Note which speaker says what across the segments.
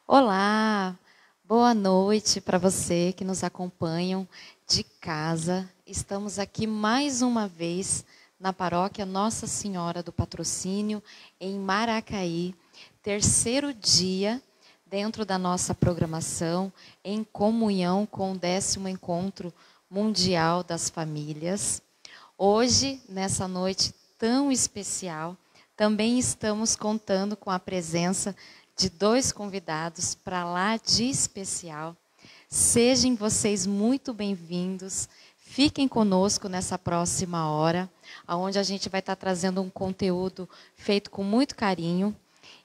Speaker 1: Olá, boa noite para você que nos acompanham de casa. Estamos aqui mais uma vez na paróquia Nossa Senhora do Patrocínio, em Maracaí, terceiro dia dentro da nossa programação, em comunhão com o 10º Encontro Mundial das Famílias. Hoje, nessa noite tão especial, também estamos contando com a presença de 2 convidados para lá de especial. Sejam vocês muito bem-vindos. Fiquem conosco nessa próxima hora, onde a gente vai estar trazendo um conteúdo feito com muito carinho.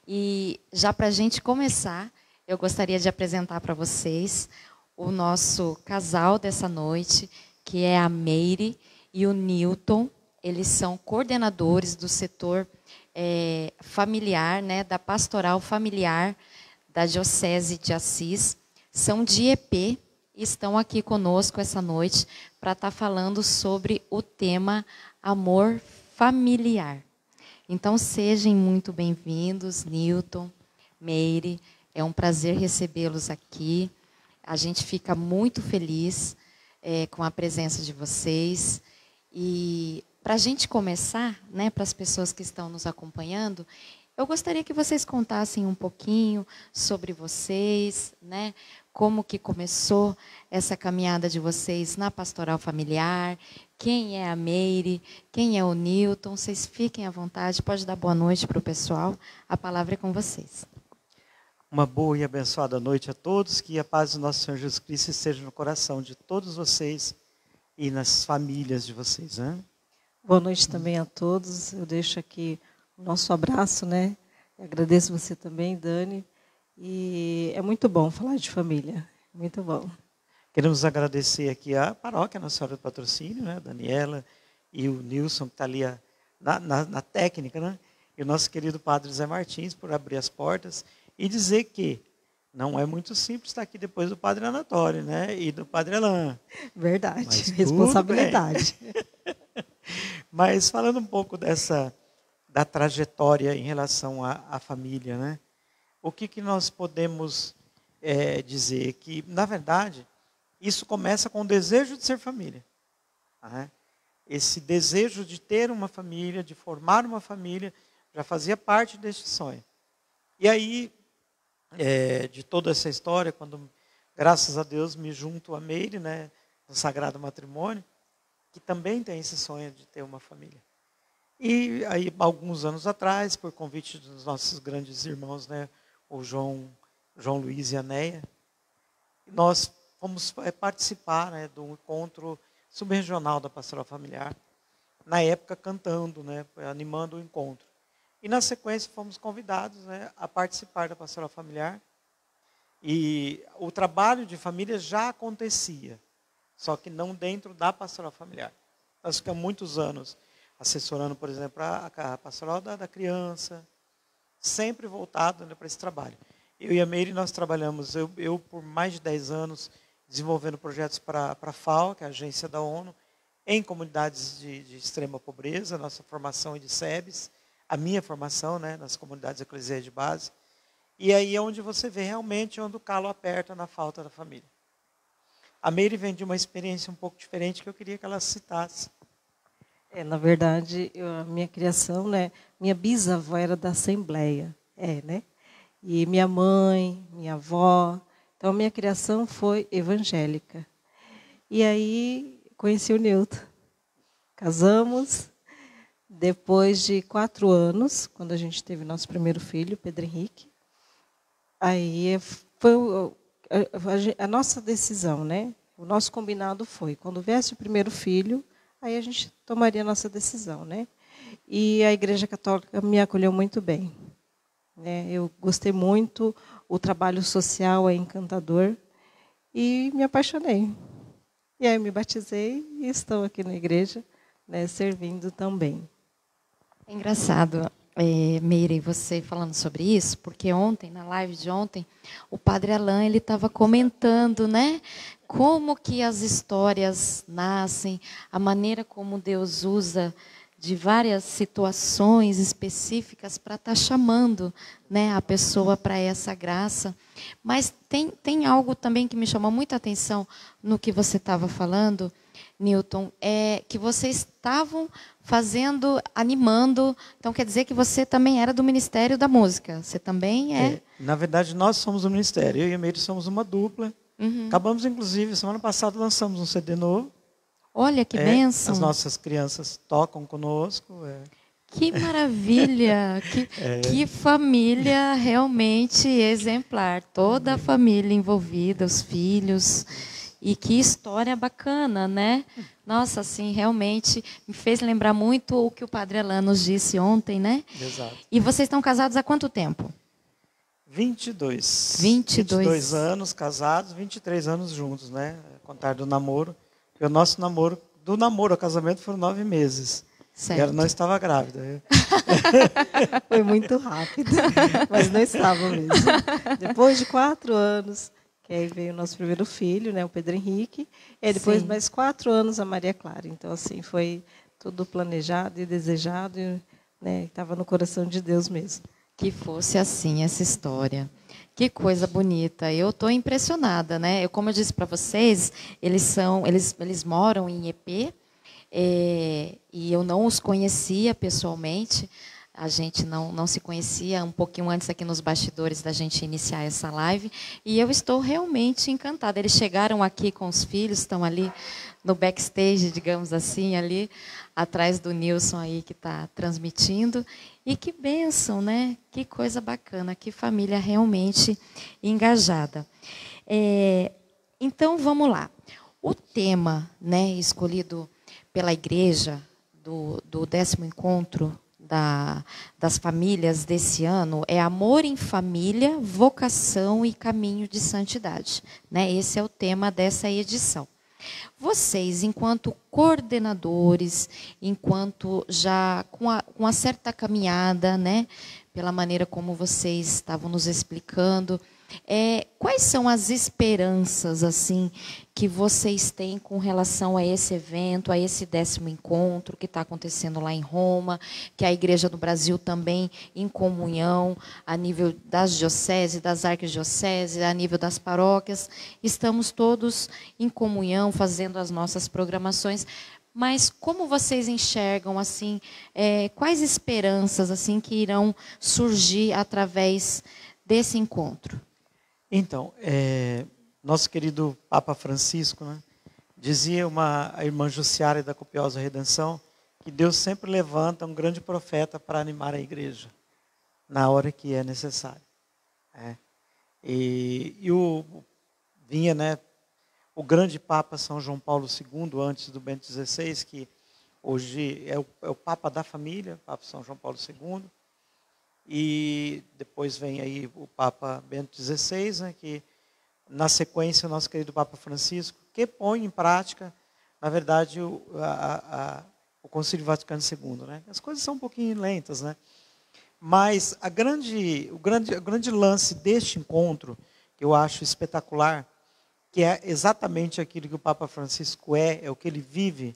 Speaker 1: E já para a gente começar, eu gostaria de apresentar para vocês o nosso casal dessa noite, que é a Meire e o Newton. Eles são coordenadores do setor familiar, né, da pastoral familiar da Diocese de Assis. São de EP e estão aqui conosco essa noite para estar falando sobre o tema amor familiar. Então, sejam muito bem-vindos, Newton, Meire. É um prazer recebê-los aqui. A gente fica muito feliz com a presença de vocês. E para a gente começar, né, para as pessoas que estão nos acompanhando, eu gostaria que vocês contassem um pouquinho sobre vocês, né, como que começou essa caminhada de vocês na pastoral familiar, quem é a Meire, quem é o Newton. Vocês fiquem à vontade, pode dar boa noite para o pessoal, a palavra é com vocês.
Speaker 2: Uma boa e abençoada noite a todos, que a paz do nosso Senhor Jesus Cristo esteja no coração de todos vocês e nas famílias de vocês, né?
Speaker 3: Boa noite também a todos. Eu deixo aqui o nosso abraço, né? Eu agradeço você também, Dani. E é muito bom falar de família, muito bom.
Speaker 2: Queremos agradecer aqui a paróquia Nossa Senhora do Patrocínio, né? Daniela e o Nilson, que está ali na técnica, né? E o nosso querido Padre Zé Martins, por abrir as portas e dizer que não é muito simples estar aqui depois do Padre Anatório, né? E do Padre Alain.
Speaker 3: Verdade,
Speaker 2: Mas
Speaker 3: responsabilidade.
Speaker 2: Mas falando um pouco da trajetória em relação à família, né? O que nós podemos dizer? Que, na verdade, isso começa com o desejo de ser família. Né? Esse desejo de ter uma família, de formar uma família, já fazia parte deste sonho. E aí, de toda essa história, quando, graças a Deus, me junto a Meire, né, no Sagrado Matrimônio, que também tem esse sonho de ter uma família. E aí, alguns anos atrás, por convite dos nossos grandes irmãos, né, o João Luiz e a Neia, nós fomos participar, né, do encontro subregional da pastoral familiar, na época cantando, né, animando o encontro. E na sequência fomos convidados, né, a participar da pastoral familiar. E o trabalho de família já acontecia, só que não dentro da pastoral familiar. Nós ficamos muitos anos assessorando, por exemplo, a pastoral da criança, sempre voltado, né, para esse trabalho. Eu e a Meire, nós trabalhamos, eu por mais de 10 anos, desenvolvendo projetos para a FAO, que é a agência da ONU, em comunidades de extrema pobreza, nossa formação é de SEBS, a minha formação, né, nas comunidades eclesiais de base. E aí é onde você vê realmente onde o calo aperta na falta da família. A Meire vem de uma experiência um pouco diferente que eu queria que ela citasse.
Speaker 3: Na verdade, a minha criação, né, minha bisavó era da Assembleia, né? E minha mãe, minha avó, então minha criação foi evangélica. E aí conheci o Newton. Casamos, depois de 4 anos, quando a gente teve nosso primeiro filho, Pedro Henrique. Aí foi a nossa decisão, né? O nosso combinado foi, quando viesse o primeiro filho, aí a gente tomaria a nossa decisão, né? E a Igreja Católica me acolheu muito bem, né? Eu gostei muito, o trabalho social é encantador e me apaixonei. E aí me batizei e estou aqui na igreja, né, servindo também.
Speaker 1: É engraçado, Meire, você falando sobre isso, porque ontem, na live de ontem, o Padre Alain ele estava comentando, né, como que as histórias nascem, a maneira como Deus usa de várias situações específicas para estar chamando, né, a pessoa para essa graça. Mas tem algo também que me chamou muita atenção no que você estava falando, Newton, é que vocês estavam fazendo, animando. Então, quer dizer que você também era do Ministério da Música. Você também é?
Speaker 2: Na verdade, nós somos o Ministério. Eu e a Meire somos uma dupla. Acabamos, inclusive, semana passada lançamos um CD novo.
Speaker 1: Olha, que bênção.
Speaker 2: As nossas crianças tocam conosco.
Speaker 1: Que maravilha! Que família realmente exemplar. Toda a família envolvida, os filhos. E que história bacana, né? Nossa, assim, realmente me fez lembrar muito o que o Padre Alain nos disse ontem, né?
Speaker 2: Exato.
Speaker 1: E vocês estão casados há quanto tempo?
Speaker 2: 22.
Speaker 1: 22
Speaker 2: anos casados, 23 anos juntos, né? Contar do namoro. E o nosso namoro, do namoro ao casamento, foram 9 meses.
Speaker 1: Certo.
Speaker 2: E ela não estava grávida.
Speaker 3: Foi muito rápido, mas não estava mesmo. Depois de 4 anos, que aí veio o nosso primeiro filho, né, o Pedro Henrique, e depois mais 4 anos a Maria Clara. Então, assim, foi tudo planejado e desejado, né, estava no coração de Deus mesmo.
Speaker 1: Que fosse assim essa história. Que coisa bonita. Eu estou impressionada, né? Como eu disse para vocês, eles moram em EP, e eu não os conhecia pessoalmente. A gente não se conhecia um pouquinho antes aqui nos bastidores da gente iniciar essa live. E eu estou realmente encantada. Eles chegaram aqui com os filhos, estão ali no backstage, digamos assim, ali atrás do Nilson aí que está transmitindo. E que bênção, né? Que coisa bacana, que família realmente engajada. Então, vamos lá. O tema, né, escolhido pela igreja do 10º encontro das famílias desse ano é amor em família, vocação e caminho de santidade. Né? Esse é o tema dessa edição. Vocês, enquanto coordenadores, enquanto já com uma certa caminhada, né, pela maneira como vocês estavam nos explicando, quais são as esperanças assim que vocês têm com relação a esse evento, a esse 10º encontro que está acontecendo lá em Roma, que a Igreja do Brasil também em comunhão, a nível das dioceses, das arquidioceses, a nível das paróquias, estamos todos em comunhão, fazendo as nossas programações. Mas como vocês enxergam assim, quais esperanças assim que irão surgir através desse encontro?
Speaker 2: Então, nosso querido Papa Francisco, né, dizia a irmã Jussiara da Copiosa Redenção, que Deus sempre levanta um grande profeta para animar a igreja, na hora que é necessário. Vinha, né, o grande Papa São João Paulo II, antes do Bento XVI, que hoje é o Papa da família, Papa São João Paulo II. E depois vem aí o Papa Bento XVI, né, que na sequência o nosso querido Papa Francisco, que põe em prática, na verdade, o Concílio Vaticano II. Né? As coisas são um pouquinho lentas, né? Mas o grande lance deste encontro, que eu acho espetacular, que é exatamente aquilo que o Papa Francisco é o que ele vive,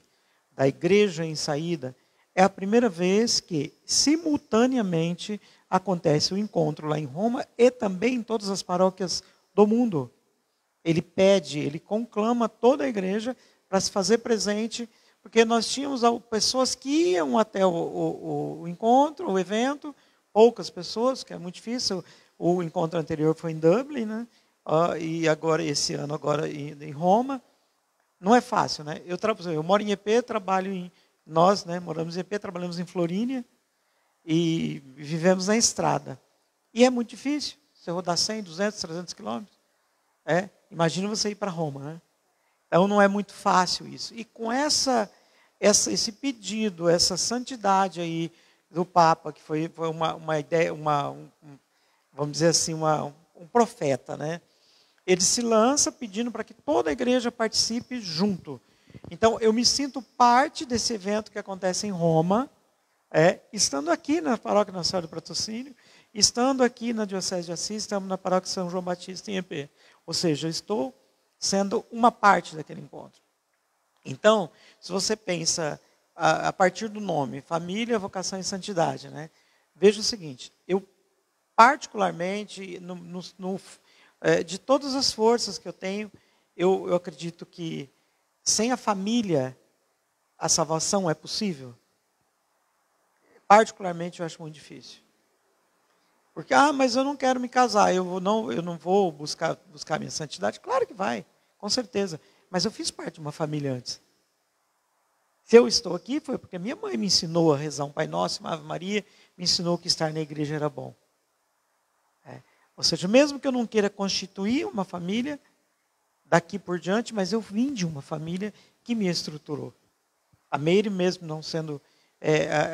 Speaker 2: da igreja em saída, é a primeira vez que, simultaneamente, acontece o encontro lá em Roma e também em todas as paróquias do mundo. Ele conclama toda a igreja para se fazer presente, porque nós tínhamos pessoas que iam até o encontro, o evento, poucas pessoas, que é muito difícil. O encontro anterior foi em Dublin, né? E agora, esse ano, agora em Roma. Não é fácil, né? Eu moro em EP, nós, né, moramos em EP, trabalhamos em Florínia e vivemos na estrada. E é muito difícil, você rodar 100, 200, 300 quilômetros. Imagina você ir para Roma, né? Então não é muito fácil isso. E com esse pedido, essa santidade aí do Papa, que foi uma ideia, vamos dizer assim, um profeta, né? Ele se lança pedindo para que toda a igreja participe junto. Então, eu me sinto parte desse evento que acontece em Roma, estando aqui na Paróquia Nossa Senhora do Patrocínio, estando aqui na Diocese de Assis, estamos na Paróquia São João Batista em EP. Ou seja, eu estou sendo uma parte daquele encontro. Então, se você pensa a partir do nome, família, vocação e santidade, né? Veja o seguinte, eu particularmente, de todas as forças que eu tenho, eu acredito que sem a família, a salvação é possível? Particularmente, eu acho muito difícil. Porque, mas eu não quero me casar, eu não vou buscar minha santidade. Claro que vai, com certeza. Mas eu fiz parte de uma família antes. Se eu estou aqui, foi porque minha mãe me ensinou a rezar um Pai Nosso, uma Ave Maria, me ensinou que estar na igreja era bom. Ou seja, mesmo que eu não queira constituir uma família daqui por diante, mas eu vim de uma família que me estruturou. A Meire mesmo não sendo...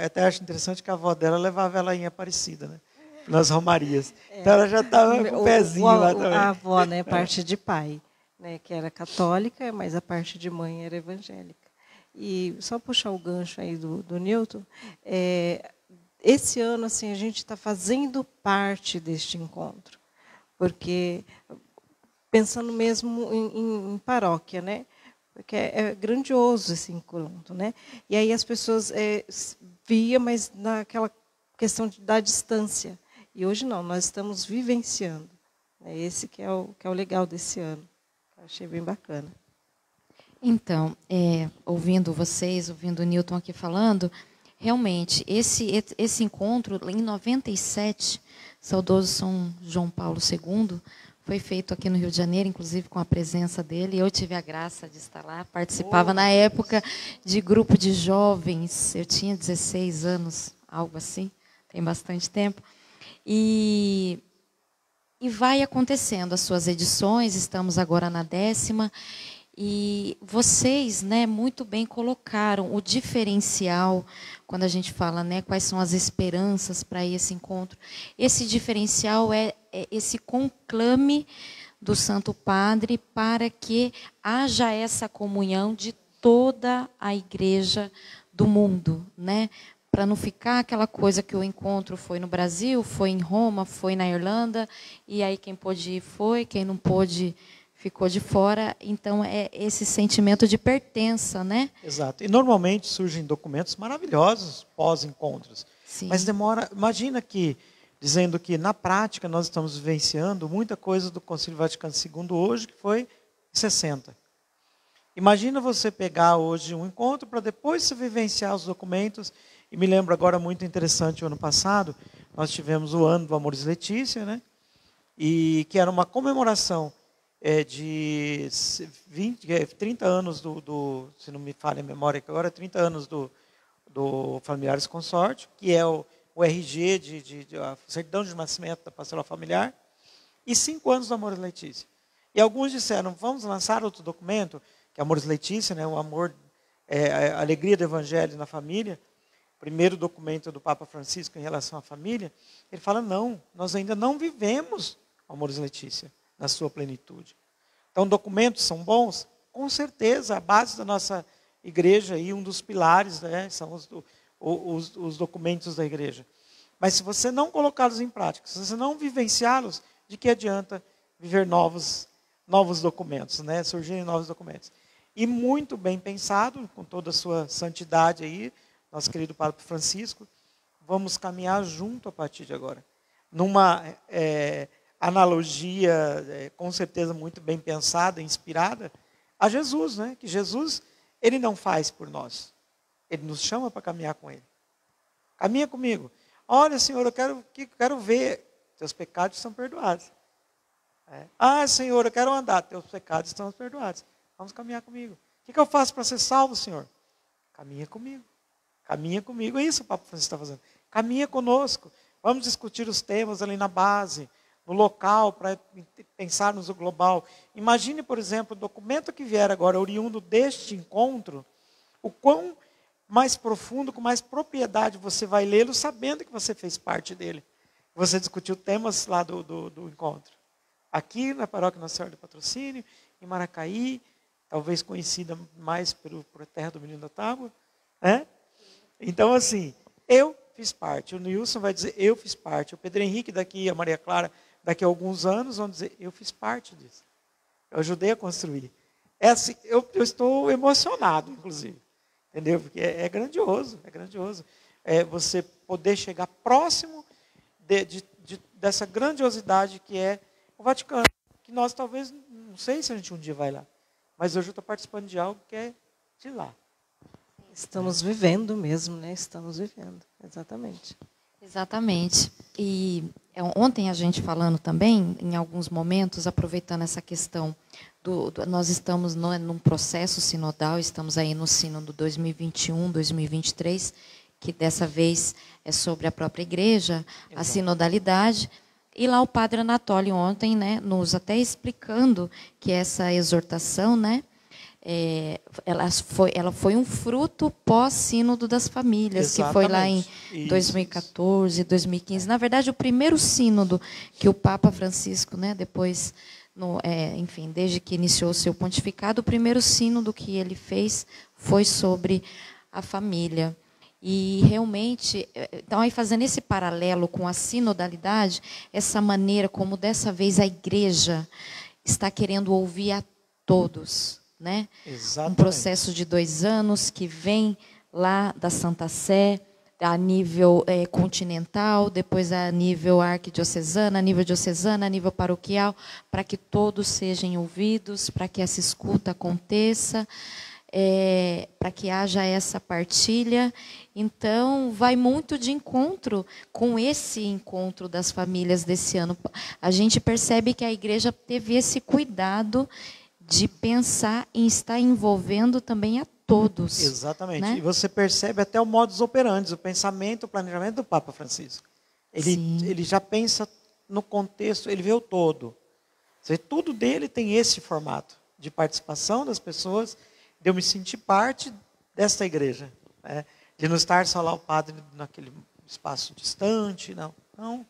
Speaker 2: até acho interessante que a avó dela levava ela em Aparecida, né? Nas romarias. Então ela já estava com o pezinho lá também.
Speaker 3: A avó, né, parte de pai, né, que era católica, mas a parte de mãe era evangélica. E só puxar o gancho aí do Newton, esse ano assim, a gente está fazendo parte deste encontro, porque pensando mesmo em paróquia, né? Porque é grandioso esse encontro, né? E aí as pessoas via, mas naquela questão da distância. E hoje não, nós estamos vivenciando. Esse que é o legal desse ano. Eu achei bem bacana.
Speaker 1: Então, ouvindo vocês, ouvindo o Newton aqui falando, realmente, esse encontro, em 97, saudoso São João Paulo II, foi feito aqui no Rio de Janeiro, inclusive com a presença dele. Eu tive a graça de estar lá, participava na época de grupo de jovens, eu tinha 16 anos, algo assim, tem bastante tempo. E vai acontecendo as suas edições, estamos agora na 10ª, e vocês, né, muito bem colocaram o diferencial, quando a gente fala, né, quais são as esperanças para esse encontro. Esse diferencial é esse conclame do Santo Padre para que haja essa comunhão de toda a igreja do mundo, né? Para não ficar aquela coisa que o encontro foi no Brasil, foi em Roma, foi na Irlanda, e aí quem pôde ir foi, quem não pôde ficou de fora. Então, é esse sentimento de pertença, né?
Speaker 2: Exato. E normalmente surgem documentos maravilhosos pós-encontros.
Speaker 1: Sim.
Speaker 2: Mas demora... Imagina que, dizendo que, na prática, nós estamos vivenciando muita coisa do Concílio Vaticano II hoje, que foi em 60. Imagina você pegar hoje um encontro para depois você vivenciar os documentos. E me lembro agora, muito interessante, o ano passado, nós tivemos o ano do Amoris Laetitia, né? E que era uma comemoração de 30 anos se não me falha a memória, que agora 30 anos do Familiares Consórcio, que é o RG, a certidão de nascimento da pastoral familiar, e 5 anos do Amoris Laetitia. E alguns disseram, vamos lançar outro documento, que é Amoris Laetitia, né, o amor, a alegria do evangelho na família, primeiro documento do Papa Francisco em relação à família. Ele fala, não, nós ainda não vivemos o Amoris Laetitia na sua plenitude. Então, documentos são bons? Com certeza, a base da nossa igreja e um dos pilares, né, são os documentos da igreja. Mas se você não colocá-los em prática, se você não vivenciá-los, de que adianta viver novos documentos, né? Surgirem novos documentos. E muito bem pensado, com toda a sua santidade aí, nosso querido Papa Francisco, vamos caminhar junto a partir de agora. Numa analogia, com certeza muito bem pensada, inspirada, a Jesus, né? Que Jesus, ele não faz por nós. Ele nos chama para caminhar com ele. Caminha comigo. Olha, Senhor, eu quero ver. Teus pecados são perdoados. Senhor, eu quero andar. Teus pecados estão perdoados. Vamos caminhar comigo. O que eu faço para ser salvo, Senhor? Caminha comigo. Caminha comigo. É isso que o Papa Francisco está fazendo. Caminha conosco. Vamos discutir os temas ali na base, no local, para pensarmos o global. Imagine, por exemplo, o documento que vier agora, oriundo deste encontro, o quão mais profundo, com mais propriedade você vai lê-lo, sabendo que você fez parte dele. Você discutiu temas lá do encontro. Aqui na Paróquia Nossa Senhora do Patrocínio, em Maracaí, talvez conhecida mais por terra do Menino da Tábua. Né? Então, assim, eu fiz parte. O Nilson vai dizer, eu fiz parte. O Pedro Henrique daqui, a Maria Clara, daqui a alguns anos, vão dizer, eu fiz parte disso. Eu ajudei a construir. Eu estou emocionado, inclusive. entendeu? Porque é grandioso, é grandioso. É você poder chegar próximo dessa grandiosidade que é o Vaticano, que nós talvez, não sei se a gente um dia vai lá, mas hoje eu estou participando de algo que é de lá.
Speaker 3: Estamos vivendo mesmo, né? Estamos vivendo, exatamente.
Speaker 1: Exatamente. E ontem a gente falando também, em alguns momentos, aproveitando essa questão, nós estamos num processo sinodal, estamos aí no sínodo 2021, 2023, que dessa vez é sobre a própria igreja, a sinodalidade. E lá o padre Anatólio ontem, né, nos até explicando que essa exortação, né, ela foi um fruto pós-sínodo das famílias,
Speaker 2: Exatamente.
Speaker 1: que foi lá em 2014, 2015. Na verdade, o primeiro sínodo que o Papa Francisco, né, depois, enfim, desde que iniciou o seu pontificado, o primeiro sínodo que ele fez foi sobre a família. E realmente, então, aí fazendo esse paralelo com a sinodalidade, essa maneira como dessa vez a igreja está querendo ouvir a todos, né?
Speaker 2: Exatamente.
Speaker 1: Um processo de 2 anos que vem lá da Santa Sé, a nível continental, depois a nível arquidiocesana, a nível diocesana, a nível paroquial, para que todos sejam ouvidos, para que essa escuta aconteça, para que haja essa partilha. Então, vai muito de encontro com esse encontro das famílias desse ano. A gente percebe que a igreja teve esse cuidado de pensar em estar envolvendo também a todos.
Speaker 2: Exatamente.
Speaker 1: Né?
Speaker 2: E você percebe até o modus operandi, o pensamento, o planejamento do Papa Francisco. Ele já pensa no contexto, ele vê o todo. Tudo dele tem esse formato de participação das pessoas, de eu me sentir parte desta igreja, né? De não estar só lá o padre naquele espaço distante, não.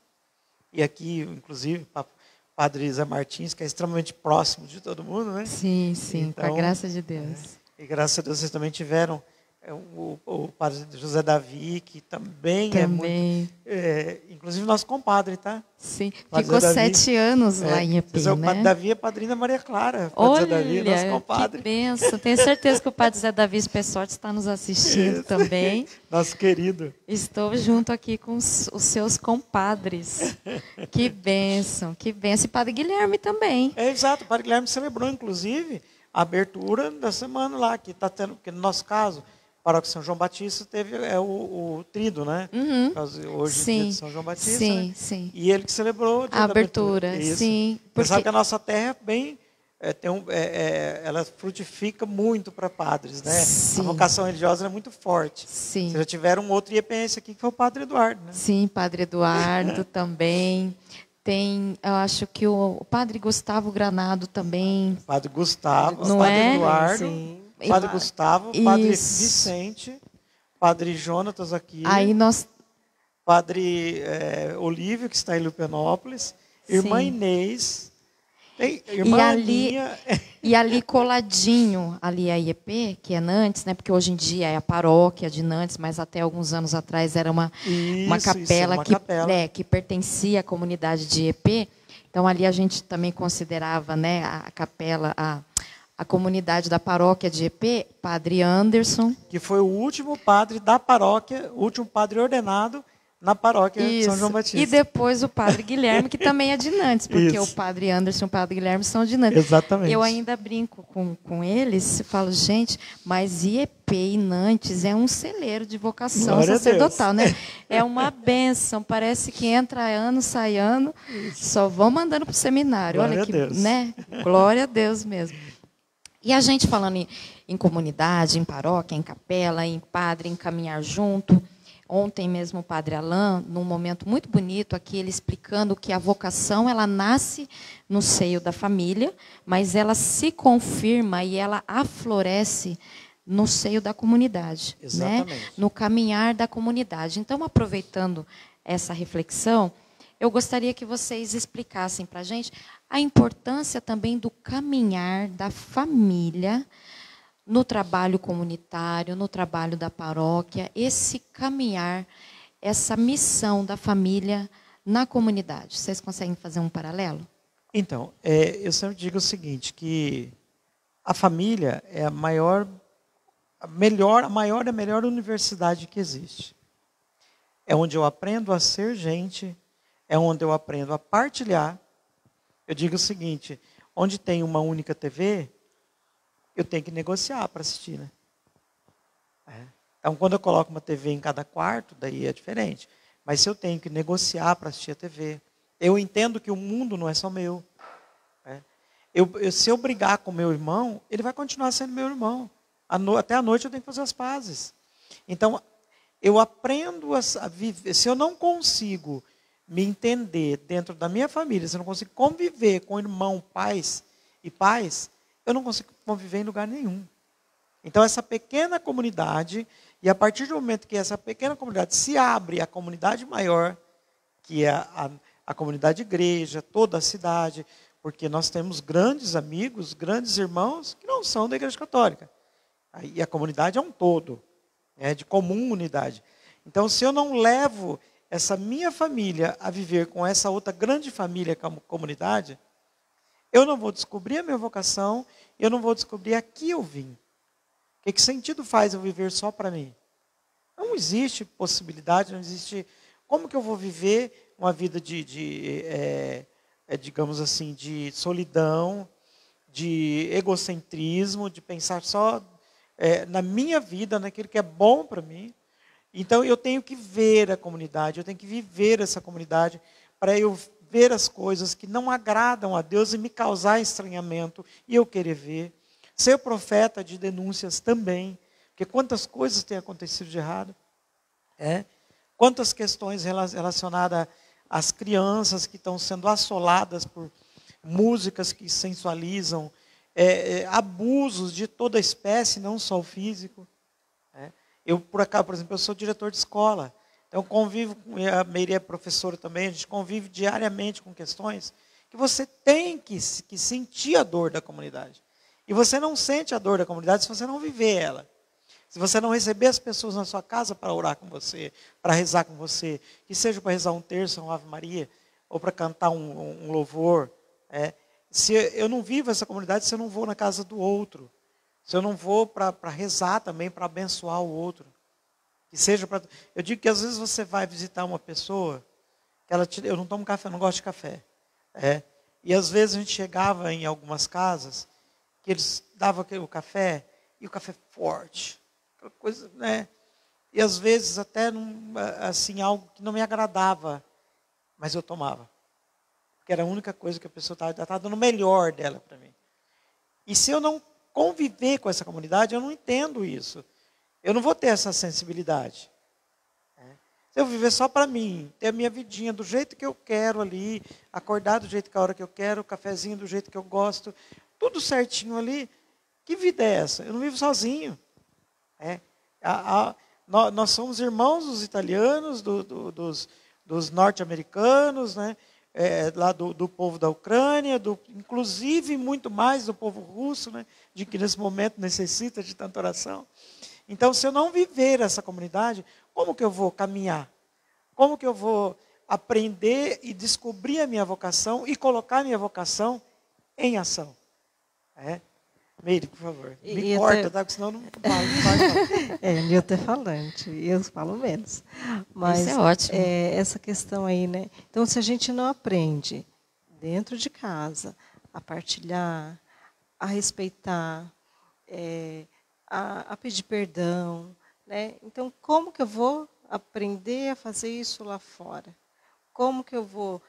Speaker 2: E aqui, inclusive, o padre Zé Martins, que é extremamente próximo de todo mundo, né?
Speaker 1: Sim,
Speaker 2: então,
Speaker 1: com a graça de Deus.
Speaker 2: E graças a Deus vocês também tiveram o padre José Davi, que também é muito... inclusive nosso compadre, tá?
Speaker 1: Sim,
Speaker 2: padre
Speaker 1: ficou
Speaker 2: Zé Davi,
Speaker 1: 7 anos lá em EP,
Speaker 2: O
Speaker 1: né?
Speaker 2: padre Davi é padrinho da Maria Clara. O
Speaker 1: Olha,
Speaker 2: padre Zé Davi é nosso compadre.
Speaker 1: Que benção. Tenho certeza que o padre Zé Davi Spessotti está nos assistindo também.
Speaker 2: Nosso querido.
Speaker 1: Estou junto aqui com os seus compadres. Que benção, que benção. E padre Guilherme também.
Speaker 2: Exato, o padre Guilherme celebrou, inclusive, a abertura da semana lá, que está tendo, porque no nosso caso, a Paróquia São João Batista teve o trido, né?
Speaker 1: Uhum.
Speaker 2: Hoje é dia de São João Batista,
Speaker 1: sim,
Speaker 2: né?
Speaker 1: sim.
Speaker 2: E ele que celebrou o dia
Speaker 1: a
Speaker 2: da
Speaker 1: abertura.
Speaker 2: Isso.
Speaker 1: Sim.
Speaker 2: Porque... Você sabe que a nossa terra é bem... ela frutifica muito para padres, né?
Speaker 1: Sim.
Speaker 2: A vocação religiosa é muito forte.
Speaker 1: Sim.
Speaker 2: Vocês já tiveram um outro IEPS aqui, que foi o padre Eduardo, né?
Speaker 1: Sim, padre Eduardo também. Tem, eu acho que o padre Gustavo Granado também.
Speaker 2: Padre Gustavo,
Speaker 1: não
Speaker 2: padre
Speaker 1: é?
Speaker 2: Eduardo,
Speaker 3: Sim.
Speaker 2: padre Gustavo, padre Vicente, padre Jonatas aqui,
Speaker 1: aí nós...
Speaker 2: padre Olívio, que está em Lupenópolis, irmã Inês, irmã Aninha.
Speaker 1: E ali coladinho, ali a IEP, que é Nantes, né? Porque hoje em dia é a paróquia de Nantes, mas até alguns anos atrás era uma capela, que pertencia à comunidade de IEP. Então ali a gente também considerava, né, a capela, a comunidade da paróquia de IEP, padre Anderson.
Speaker 2: Que foi o último padre da paróquia, o último padre ordenado na paróquia de São João Batista.
Speaker 1: E depois o padre Guilherme, que também é de Nantes, porque o padre Anderson e o padre Guilherme são de Nantes.
Speaker 2: Exatamente.
Speaker 1: Eu ainda brinco com eles e falo, gente, mas IEP e Nantes é um celeiro de vocação
Speaker 2: Glória
Speaker 1: sacerdotal, né? É uma bênção, parece que entra ano, sai ano, só vão mandando para o seminário.
Speaker 2: Glória
Speaker 1: Olha que,
Speaker 2: a Deus.
Speaker 1: né? Glória a Deus mesmo. E a gente falando em comunidade, em paróquia, em capela, em padre, em caminhar junto. Ontem mesmo o padre Alain, num momento muito bonito aqui, ele explicando que a vocação ela nasce no seio da família, mas ela se confirma e ela aflorece no seio da comunidade, né? No caminhar da comunidade. Então, aproveitando essa reflexão, eu gostaria que vocês explicassem para a gente a importância também do caminhar da família no trabalho comunitário, no trabalho da paróquia, esse caminhar, essa missão da família na comunidade. Vocês conseguem fazer um paralelo?
Speaker 2: Então, eu sempre digo o seguinte, que a família é a maior a maior e a melhor universidade que existe. É onde eu aprendo a ser gente, é onde eu aprendo a partilhar. Eu digo o seguinte, onde tem uma única TV, eu tenho que negociar para assistir, né? Então, quando eu coloco uma TV em cada quarto, daí é diferente. Mas se eu tenho que negociar para assistir a TV, eu entendo que o mundo não é só meu. Se eu brigar com meu irmão, ele vai continuar sendo meu irmão. Até a noite eu tenho que fazer as pazes. Então, eu aprendo a viver. Se eu não consigo me entender dentro da minha família, se eu não consigo conviver com irmão, pais, eu não consigo conviver em lugar nenhum. Então, essa pequena comunidade, e a partir do momento que essa pequena comunidade se abre à comunidade maior, que é a comunidade de igreja, toda a cidade, porque nós temos grandes amigos, grandes irmãos, que não são da Igreja Católica. E a comunidade é um todo, de comum unidade. Então, se eu não levo essa minha família a viver com essa outra grande família como comunidade, eu não vou descobrir a minha vocação, eu não vou descobrir a que eu vim. Que sentido faz eu viver só para mim? Não existe possibilidade, não existe... Como que eu vou viver uma vida digamos assim, de solidão, de egocentrismo, de pensar só na minha vida, naquilo que é bom para mim? Então, eu tenho que ver a comunidade, eu tenho que viver essa comunidade para eu ver as coisas que não agradam a Deus e me causar estranhamento e eu querer ver. Ser profeta de denúncias também, porque quantas coisas têm acontecido de errado. Quantas questões relacionadas às crianças que estão sendo assoladas por músicas que sensualizam, abusos de toda espécie, não só o físico. Eu, por exemplo, eu sou diretor de escola, então convivo, a Meire é professora também, a gente convive diariamente com questões que você tem que sentir a dor da comunidade. E você não sente a dor da comunidade se você não viver ela. Se você não receber as pessoas na sua casa para orar com você, para rezar com você, que seja para rezar um terço, uma Ave Maria, ou para cantar um louvor. Se eu não vivo essa comunidade, se eu não vou na casa do outro, se eu não vou para rezar também, para abençoar o outro. Que seja para... Eu digo que às vezes você vai visitar uma pessoa, eu não tomo café, eu não gosto de café. E às vezes a gente chegava em algumas casas, que eles davam o café, e o café forte, aquela coisa, né? E às vezes até assim, algo que não me agradava, mas eu tomava. Porque era a única coisa que a pessoa estava dando o melhor dela para mim. E se eu não conviver com essa comunidade, eu não entendo isso. Eu não vou ter essa sensibilidade. Se eu viver só para mim, ter a minha vidinha do jeito que eu quero ali, acordar do jeito que a hora que eu quero, o cafezinho do jeito que eu gosto, tudo certinho ali, que vida é essa? Eu não vivo sozinho. Nós somos irmãos dos italianos, dos norte-americanos, né? Lá do povo da Ucrânia, inclusive muito mais do povo russo, né? De que nesse momento necessita de tanta oração. Então, se eu não viver essa comunidade, como que eu vou caminhar? Como que eu vou aprender e descobrir a minha vocação e colocar a minha vocação em ação? Meire, por favor, me corta, tá? Porque senão eu não falo.
Speaker 3: Eu até falante, eu falo menos. Mas
Speaker 1: isso é ótimo.
Speaker 3: Essa questão aí, né? Então, se a gente não aprende dentro de casa a partilhar, a respeitar, a pedir perdão, né? Então, como que eu vou aprender a fazer isso lá fora? Como que eu vou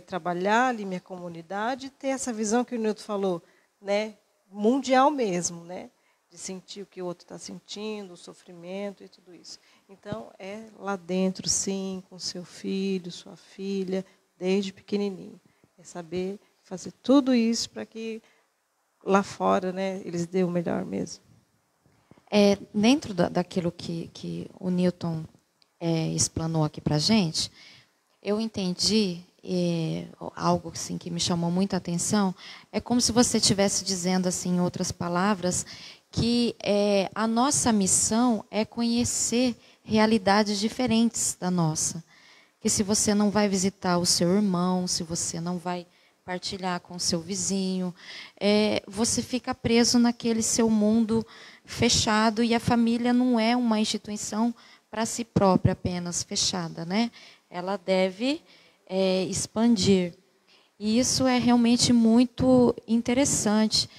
Speaker 3: trabalhar ali minha comunidade e ter essa visão que o Nilton falou, né? Mundial mesmo, né? De sentir o que o outro está sentindo, o sofrimento e tudo isso. Então, lá dentro, sim, com seu filho, sua filha, desde pequenininho. É saber fazer tudo isso para que lá fora, né, eles dêem o melhor mesmo.
Speaker 1: Dentro daquilo que o Newton explanou aqui para a gente, eu entendi algo assim, que me chamou muita atenção, é como se você estivesse dizendo, assim, em outras palavras, que a nossa missão é conhecer realidades diferentes da nossa. Que se você não vai visitar o seu irmão, se você não vai partilhar com o seu vizinho. Você fica preso naquele seu mundo fechado, e a família não é uma instituição para si própria apenas fechada, né? Ela deve expandir. E isso é realmente muito interessante.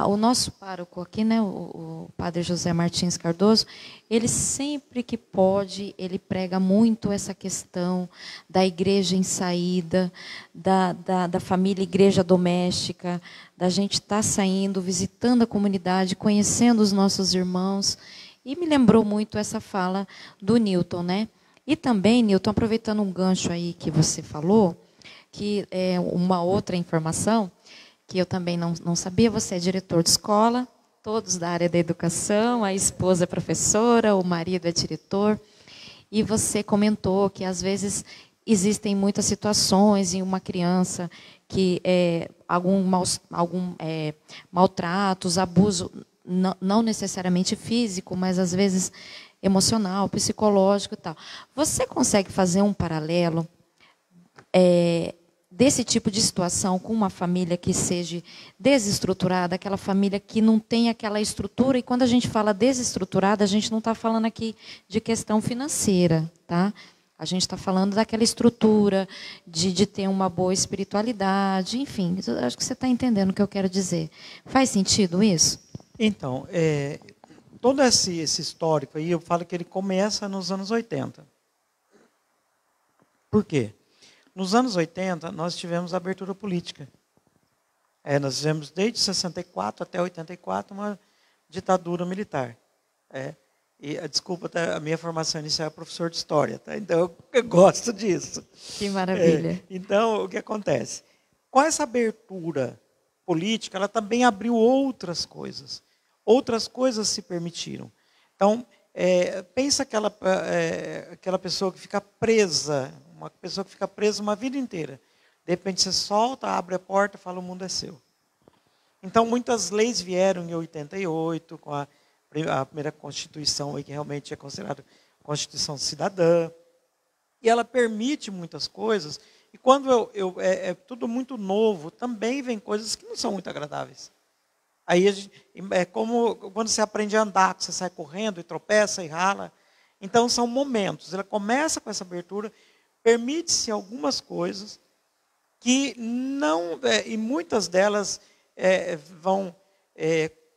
Speaker 1: O nosso pároco aqui, né, o padre José Martins Cardoso, ele sempre que pode, ele prega muito essa questão da igreja em saída, da família igreja doméstica, da gente estar saindo, visitando a comunidade, conhecendo os nossos irmãos. E me lembrou muito essa fala do Newton, né? E também, Newton, aproveitando um gancho aí que você falou, que é uma outra informação que eu também não sabia, você é diretor de escola, todos da área da educação, a esposa é professora, o marido é diretor, e você comentou que às vezes existem muitas situações em uma criança que algum maltratos, abuso, não necessariamente físico, mas às vezes emocional, psicológico e tal. Você consegue fazer um paralelo desse tipo de situação com uma família que seja desestruturada, aquela família que não tem aquela estrutura? E quando a gente fala desestruturada, a gente não está falando aqui de questão financeira, tá? A gente está falando daquela estrutura de ter uma boa espiritualidade, enfim, acho que você está entendendo o que eu quero dizer. Faz sentido isso?
Speaker 2: Então, todo esse histórico aí, eu falo que ele começa nos anos 80. Por quê? Nos anos 80, nós tivemos a abertura política. Nós tivemos, desde 64 até 84, uma ditadura militar. Desculpa, a minha formação inicial é professor de história, tá? Então eu gosto disso.
Speaker 1: Que maravilha.
Speaker 2: Então, o que acontece? Com essa abertura política, ela também abriu outras coisas. Outras coisas se permitiram. Então, pensa aquela pessoa que fica presa, uma pessoa que fica presa uma vida inteira. De repente você solta, abre a porta e fala: o mundo é seu. Então, muitas leis vieram em 88, com a primeira Constituição, que realmente é considerada Constituição Cidadã. E ela permite muitas coisas. E quando é tudo muito novo, também vem coisas que não são muito agradáveis. Aí é como quando você aprende a andar, que você sai correndo e tropeça e rala. Então, são momentos. Ela começa com essa abertura, permite-se algumas coisas que não, e muitas delas vão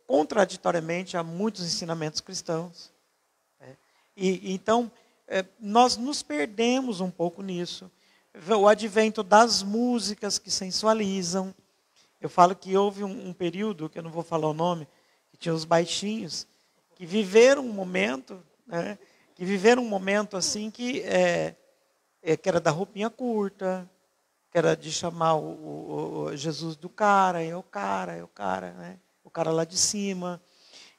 Speaker 2: contraditoriamente a muitos ensinamentos cristãos. Então, nós nos perdemos um pouco nisso. O advento das músicas que sensualizam. Eu falo que houve um período, que eu não vou falar o nome, que tinha os baixinhos, que viveram um momento, né, assim que era da roupinha curta, que era de chamar o Jesus do cara, o cara, né? O cara lá de cima.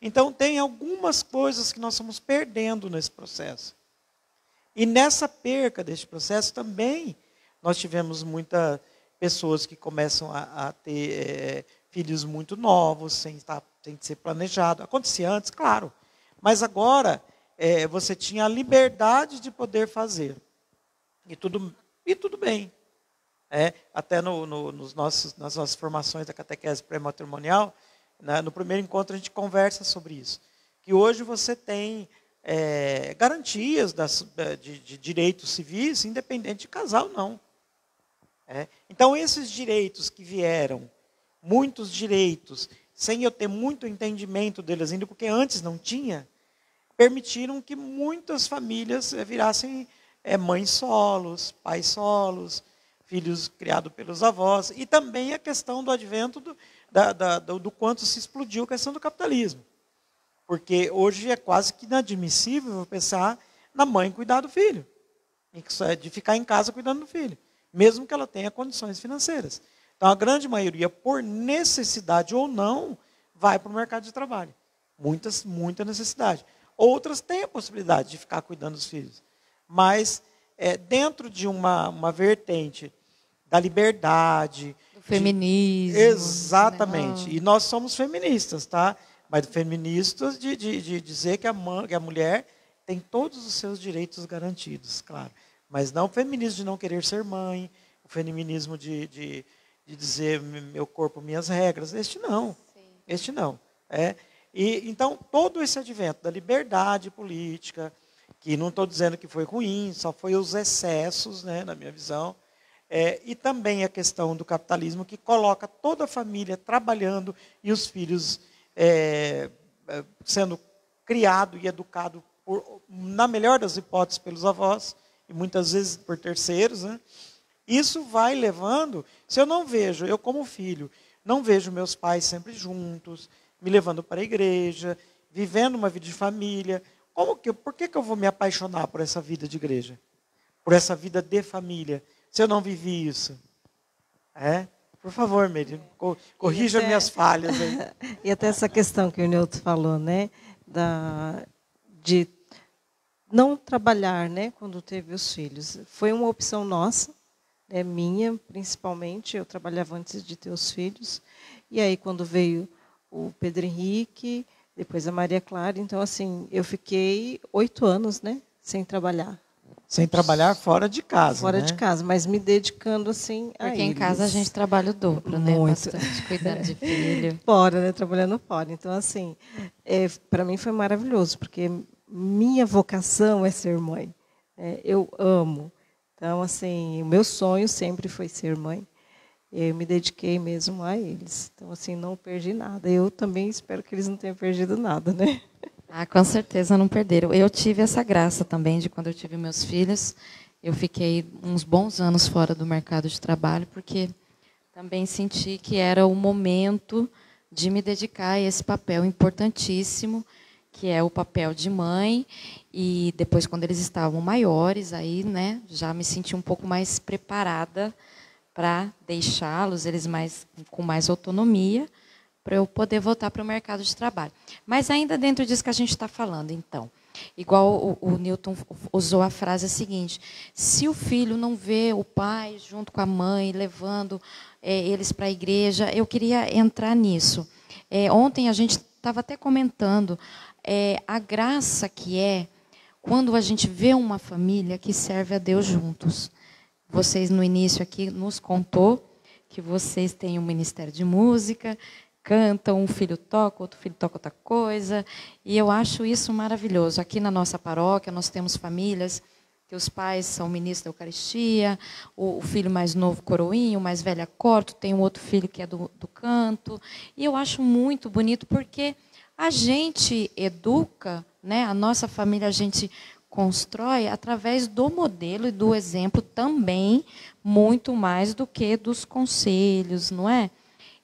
Speaker 2: Então, tem algumas coisas que nós estamos perdendo nesse processo. E nessa perca desse processo também, nós tivemos muitas pessoas que começam a ter filhos muito novos, sem ser planejado. Acontecia antes, claro. Mas agora, você tinha a liberdade de poder fazer. E tudo bem. Até nas nossas formações da catequese pré-matrimonial, né, no primeiro encontro a gente conversa sobre isso. Que hoje você tem garantias de direitos civis, independente de casar ou não. Então, esses direitos que vieram, muitos direitos, sem eu ter muito entendimento deles ainda, porque antes não tinha, permitiram que muitas famílias virassem mães solos, pais solos, filhos criados pelos avós, e também a questão do advento do quanto se explodiu a questão do capitalismo. Porque hoje é quase que inadmissível pensar na mãe cuidar do filho, de ficar em casa cuidando do filho, mesmo que ela tenha condições financeiras. Então, a grande maioria, por necessidade ou não, vai para o mercado de trabalho. Muita necessidade. Outras têm a possibilidade de ficar cuidando dos filhos. Mas, dentro de uma vertente da liberdade...
Speaker 1: Do feminismo.
Speaker 2: Exatamente. Né? E nós somos feministas, tá? Mas feministas de dizer que a mulher tem todos os seus direitos garantidos, claro. Mas não o feminismo de não querer ser mãe, o feminismo de de dizer meu corpo, minhas regras. Este não. Este não. E, então, todo esse advento da liberdade política, que não estou dizendo que foi ruim, só foi os excessos, né, na minha visão, e também a questão do capitalismo, que coloca toda a família trabalhando e os filhos sendo criados e educados, na melhor das hipóteses, pelos avós, e muitas vezes por terceiros, né? Isso vai levando, se eu não vejo, eu como filho, não vejo meus pais sempre juntos, me levando para a igreja, vivendo uma vida de família, por que eu vou me apaixonar por essa vida de igreja? Por essa vida de família, se eu não vivi isso? Por favor, Meire, corrija minhas falhas aí.
Speaker 3: E até essa questão que o Nilton falou, né? De não trabalhar, né, quando teve os filhos. Foi uma opção nossa, né, minha, principalmente. Eu trabalhava antes de ter os filhos. E aí, quando veio o Pedro Henrique, depois a Maria Clara, então, assim, eu fiquei 8 anos, né, sem trabalhar.
Speaker 2: Sem trabalhar fora de casa,
Speaker 3: Fora
Speaker 2: né?
Speaker 3: de casa, mas me dedicando, assim, a
Speaker 1: Porque
Speaker 3: eles.
Speaker 1: em casa a gente trabalha o dobro, né?
Speaker 3: Muito.
Speaker 1: Bastante, cuidando de filho.
Speaker 3: Fora, né, trabalhando fora. Então, assim, para mim foi maravilhoso, porque minha vocação é ser mãe. Eu amo. Então, assim, o meu sonho sempre foi ser mãe. Eu me dediquei mesmo a eles. Então, assim, não perdi nada. Eu também espero que eles não tenham perdido nada, né?
Speaker 1: Com certeza não perderam. Eu tive essa graça também de quando eu tive meus filhos. Eu fiquei uns bons anos fora do mercado de trabalho, porque também senti que era o momento de me dedicar a esse papel importantíssimo, que é o papel de mãe. E depois, quando eles estavam maiores, aí, né, já me senti um pouco mais preparada para deixá-los, eles com mais autonomia, para eu poder voltar para o mercado de trabalho. Mas ainda dentro disso que a gente está falando, então, igual o Nilton usou a frase seguinte: se o filho não vê o pai junto com a mãe, levando eles para a igreja, eu queria entrar nisso. Ontem a gente estava até comentando a graça que é quando a gente vê uma família que serve a Deus juntos. Vocês, no início aqui, nos contou que vocês têm um ministério de música, cantam, um filho toca, outro filho toca outra coisa, e eu acho isso maravilhoso. Aqui na nossa paróquia, nós temos famílias que os pais são ministros da Eucaristia, o filho mais novo, coroinho, o mais velho, corto, tem um outro filho que é do canto, e eu acho muito bonito, porque a gente educa, né, a nossa família, a gente constrói através do modelo e do exemplo também, muito mais do que dos conselhos, não é?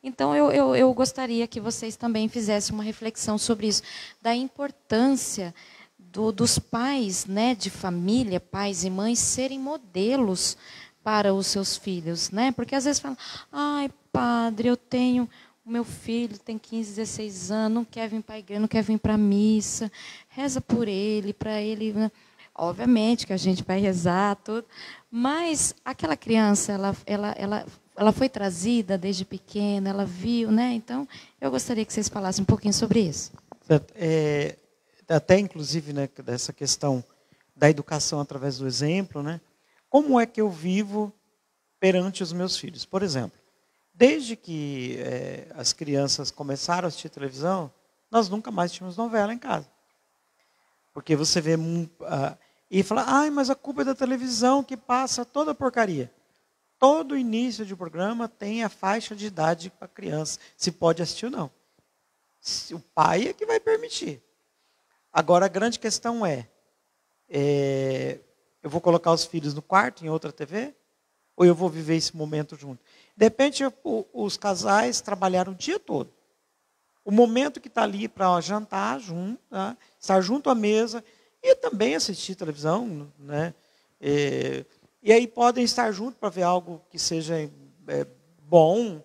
Speaker 1: Então, eu gostaria que vocês também fizessem uma reflexão sobre isso, da importância dos pais, né, de família, pais e mães, serem modelos para os seus filhos, né? Porque às vezes falam: ai, padre, o meu filho tem 15, 16 anos, não quer vir para a igreja, não quer vir para a missa, reza por ele, para ele, né? Obviamente que a gente vai rezar, tudo, mas aquela criança, ela foi trazida desde pequena, ela viu, né? Então, eu gostaria que vocês falassem um pouquinho sobre isso.
Speaker 2: Até, inclusive, né, dessa questão da educação através do exemplo, né? Como é que eu vivo perante os meus filhos? Por exemplo, desde que as crianças começaram a assistir televisão, nós nunca mais tínhamos novela em casa. Porque você vê e fala: ai, mas a culpa é da televisão que passa toda porcaria. Todo início de programa tem a faixa de idade para a criança, se pode assistir ou não. O pai é que vai permitir. Agora, a grande questão eu vou colocar os filhos no quarto, em outra TV? Ou eu vou viver esse momento junto? De repente, os casais trabalharam o dia todo. O momento que está ali para jantar junto, tá? Estar junto à mesa e também assistir televisão, né? E aí podem estar juntos para ver algo que seja bom,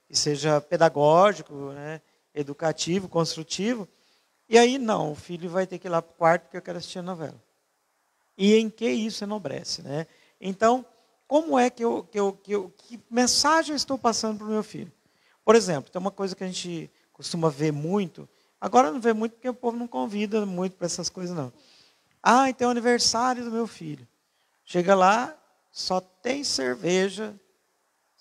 Speaker 2: que seja pedagógico, né? Educativo, construtivo. E aí não, o filho vai ter que ir lá para o quarto porque eu quero assistir a novela. E em que isso enobrece, né? Então, como é que que mensagem eu estou passando para o meu filho? Por exemplo, tem uma coisa que a gente costuma ver muito, agora não vê muito porque o povo não convida muito para essas coisas, não. Então é o aniversário do meu filho. Chega lá, só tem cerveja,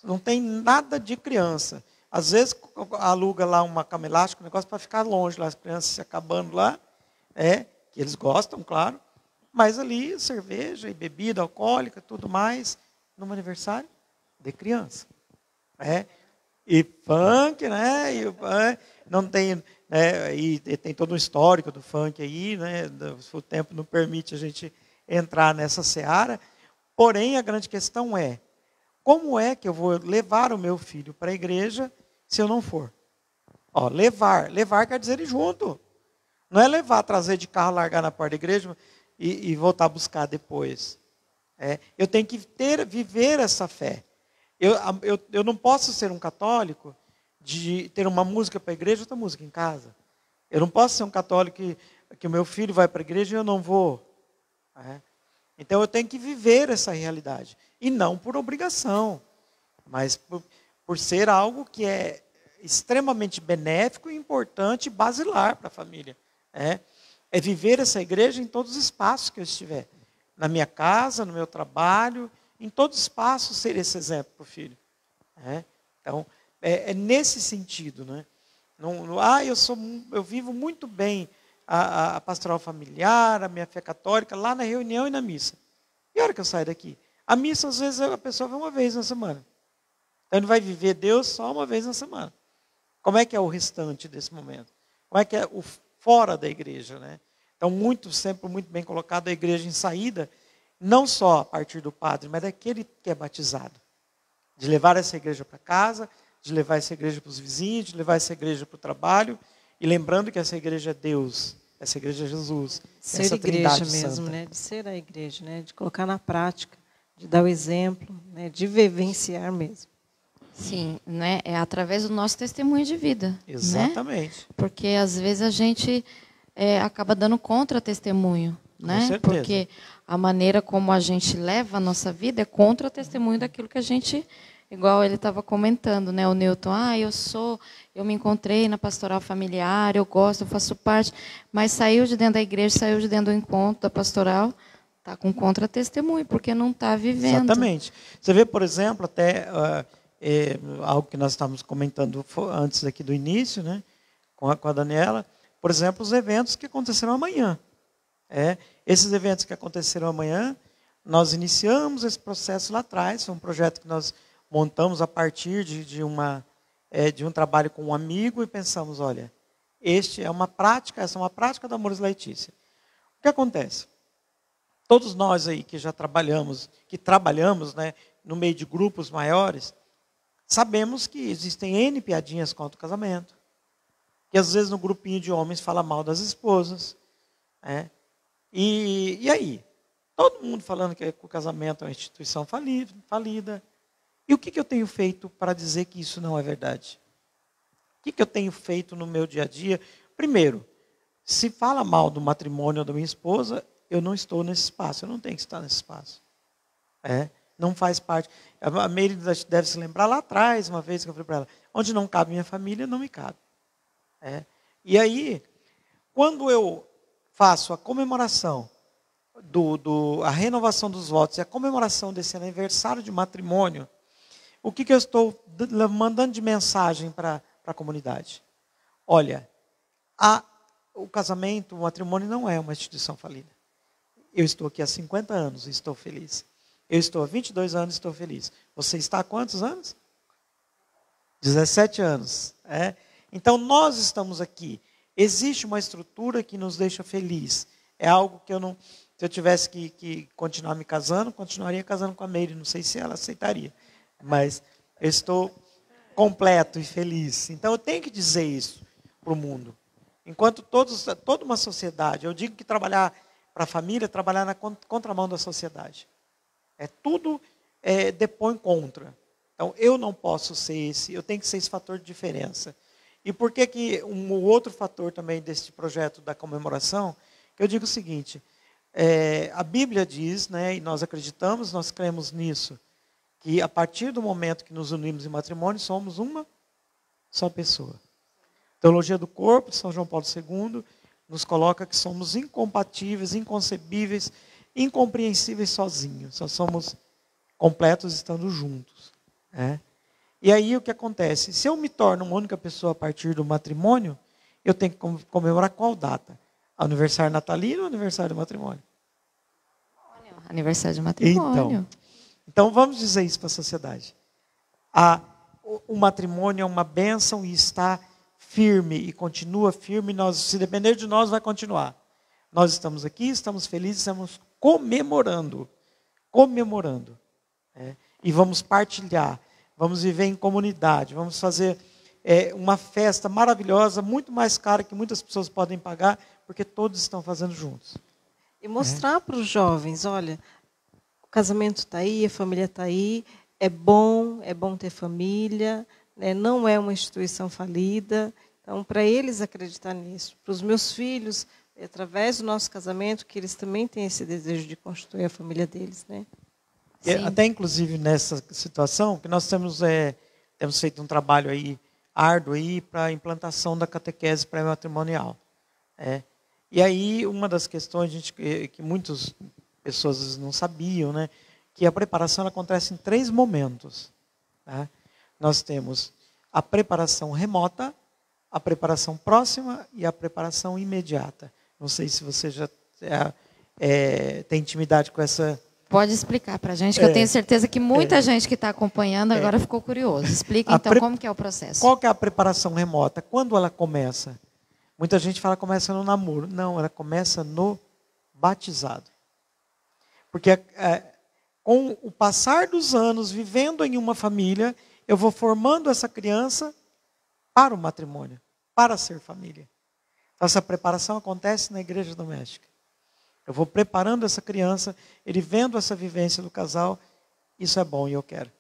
Speaker 2: Não tem nada de criança. Às vezes aluga lá uma cama elástica, um negócio para ficar longe, lá, as crianças se acabando lá, que eles gostam, claro, mas ali cerveja e bebida alcoólica, tudo mais, num aniversário de criança. E funk, né? Não tem, né? E tem todo um histórico do funk aí, né? O tempo não permite a gente entrar nessa seara. Porém, a grande questão é, como é que eu vou levar o meu filho para a igreja se eu não for? Levar quer dizer ir junto. Não é levar, trazer de carro, largar na porta da igreja e voltar a buscar depois. Eu tenho que viver essa fé. Eu não posso ser um católico de ter uma música para a igreja e outra música em casa. Eu não posso ser um católico que o meu filho vai para a igreja e eu não vou. Então eu tenho que viver essa realidade. E não por obrigação, mas por ser algo que é extremamente benéfico, importante e basilar para a família. É viver essa igreja em todos os espaços que eu estiver. Na minha casa, no meu trabalho, em todos os espaços ser esse exemplo para o filho. Então, é nesse sentido. Né? Eu vivo muito bem a pastoral familiar, a minha fé católica, lá na reunião e na missa. E a hora que eu saio daqui? A missa, às vezes, a pessoa vai uma vez na semana. Então, ele vai viver Deus só uma vez na semana. Como é que é o restante desse momento? Como é que é o fora da igreja? Né? Então, sempre muito bem colocado, a igreja em saída, não só a partir do padre, mas daquele que é batizado. De levar essa igreja para casa, de levar essa igreja para os vizinhos, de levar essa igreja para o trabalho, e lembrando que essa igreja é Deus, essa igreja é Jesus.
Speaker 3: Ser
Speaker 2: essa
Speaker 3: igreja mesmo,
Speaker 2: santa.
Speaker 3: né? De ser a igreja, né? De colocar na prática, de dar o exemplo, né? De vivenciar mesmo.
Speaker 1: Sim, né? É através do nosso testemunho de vida.
Speaker 2: Exatamente.
Speaker 1: Né? Porque às vezes a gente acaba dando contra-testemunho. Né?
Speaker 2: Com certeza.
Speaker 1: Porque a maneira como a gente leva a nossa vida é contra-testemunho daquilo que a gente, igual ele estava comentando, né? O Newton, eu me encontrei na pastoral familiar, eu gosto, eu faço parte, mas saiu de dentro da igreja, saiu de dentro do encontro da pastoral, está com contra-testemunho, porque não está vivendo.
Speaker 2: Exatamente. Você vê, por exemplo, até algo que nós estávamos comentando antes aqui do início, né, com a Daniela, por exemplo, os eventos que acontecerão amanhã. Esses eventos que acontecerão amanhã, nós iniciamos esse processo lá atrás, foi um projeto que nós montamos a partir de um trabalho com um amigo e pensamos, olha, essa é uma prática da Amores Laeticia. O que acontece? Todos nós aí que já trabalhamos, né, no meio de grupos maiores, sabemos que existem N piadinhas contra o casamento, que às vezes no grupinho de homens fala mal das esposas, E aí? Todo mundo falando que o casamento é uma instituição falida. E o que eu tenho feito para dizer que isso não é verdade? O que eu tenho feito no meu dia a dia? Primeiro, se fala mal do matrimônio da minha esposa, eu não estou nesse espaço, eu não tenho que estar nesse espaço. Não faz parte. A Meire deve se lembrar lá atrás, uma vez que eu falei para ela, onde não cabe minha família, não me cabe. E aí, quando eu faço a comemoração, a renovação dos votos e a comemoração desse aniversário de matrimônio, o que eu estou mandando de mensagem para a comunidade? Olha, o casamento, o matrimônio não é uma instituição falida. Eu estou aqui há 50 anos e estou feliz. Eu estou há 22 anos e estou feliz. Você está há quantos anos? 17 anos. Então, nós estamos aqui. Existe uma estrutura que nos deixa feliz. É algo que se eu tivesse que continuar me casando, continuaria casando com a Meire. Não sei se ela aceitaria. Mas eu estou completo e feliz. Então eu tenho que dizer isso para o mundo. Enquanto toda uma sociedade, eu digo que trabalhar para a família é trabalhar na contramão da sociedade. Tudo depõe contra. Então eu não posso ser eu tenho que ser esse fator de diferença. E por que um outro fator também deste projeto da comemoração, que eu digo o seguinte, a Bíblia diz, né, e nós acreditamos, nós cremos nisso, que a partir do momento que nos unimos em matrimônio, somos uma só pessoa. A Teologia do Corpo, de São João Paulo II, nos coloca que somos incompatíveis, inconcebíveis, incompreensíveis sozinhos. Só somos completos estando juntos. E aí o que acontece? Se eu me torno uma única pessoa a partir do matrimônio, eu tenho que comemorar qual data? Aniversário natalino ou aniversário do matrimônio?
Speaker 1: Aniversário de matrimônio.
Speaker 2: Então vamos dizer isso para a sociedade. O matrimônio é uma bênção e está firme e continua firme. Se depender de nós, vai continuar. Nós estamos aqui, estamos felizes, estamos comemorando. E vamos partilhar, vamos viver em comunidade, vamos fazer uma festa maravilhosa, muito mais cara que muitas pessoas podem pagar, porque todos estão fazendo juntos.
Speaker 3: E mostrar para os jovens, olha, o casamento está aí, a família está aí, é bom ter família, né? Não é uma instituição falida. Então, para eles acreditar nisso, para os meus filhos, através do nosso casamento, que eles também têm esse desejo de constituir a família deles, né?
Speaker 2: Até inclusive nessa situação, que nós temos feito um trabalho aí árduo aí para a implantação da catequese pré-matrimonial. E aí uma das questões que muitas pessoas não sabiam, né, que a preparação ela acontece em 3 momentos. Tá? Nós temos a preparação remota, a preparação próxima e a preparação imediata. Não sei se você já tem intimidade com essa.
Speaker 1: Pode explicar para a gente, que eu tenho certeza que muita gente que está acompanhando agora ficou curioso. Explica então como que é o processo.
Speaker 2: Qual que é a preparação remota? Quando ela começa? Muita gente fala que começa no namoro. Não, ela começa no batizado. Porque com o passar dos anos, vivendo em uma família, eu vou formando essa criança para o matrimônio, para ser família. Então, essa preparação acontece na igreja doméstica. Eu vou preparando essa criança, ele vendo essa vivência do casal, isso é bom e eu quero.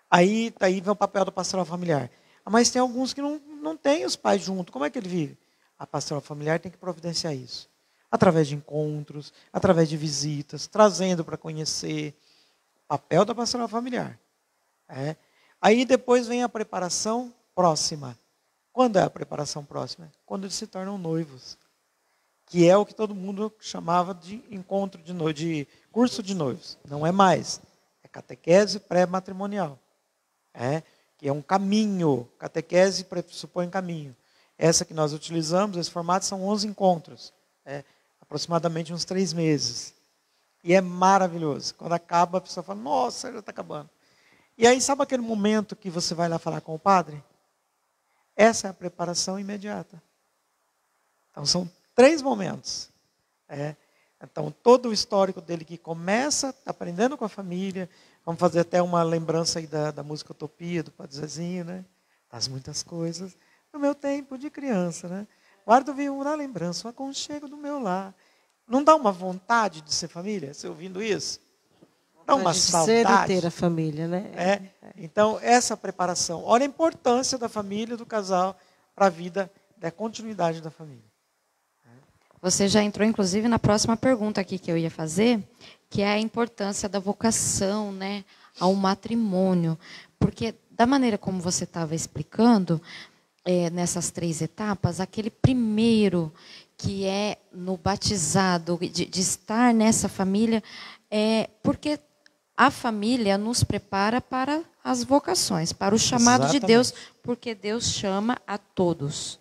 Speaker 2: Aí vem o papel do pastoral familiar. Mas tem alguns que não têm os pais junto. Como é que ele vive? A pastoral familiar tem que providenciar isso. Através de encontros, através de visitas, trazendo para conhecer. Papel da pastoral familiar. Aí depois vem a preparação próxima. Quando é a preparação próxima? Quando eles se tornam noivos. Que é o que todo mundo chamava de encontro de noivos, de curso de noivos. Não é mais. É catequese pré-matrimonial. Que é um caminho. Catequese pressupõe caminho. Essa que nós utilizamos, esse formato, são 11 encontros. Aproximadamente uns 3 meses. E é maravilhoso. Quando acaba, a pessoa fala, nossa, já está acabando. E aí, sabe aquele momento que você vai lá falar com o padre? Essa é a preparação imediata. Então, são 3 momentos. Então, todo o histórico dele que começa aprendendo com a família. Vamos fazer até uma lembrança aí da música Utopia, do Padre Zezinho, né? Das muitas coisas no meu tempo de criança, né? Guardo vivo na lembrança, o aconchego do meu lar. Não dá uma vontade de ser família? Você ouvindo isso? Dá uma saudade.
Speaker 3: Ser e ter a família, né?
Speaker 2: Então, essa preparação. Olha a importância da família, do casal, para a vida, da continuidade da família.
Speaker 1: Você já entrou, inclusive, na próxima pergunta aqui que eu ia fazer, que é a importância da vocação, né, ao matrimônio. Porque, da maneira como você estava explicando, nessas 3 etapas, aquele primeiro que é no batizado, de estar nessa família, porque a família nos prepara para as vocações, para o chamado de Deus, porque Deus chama a todos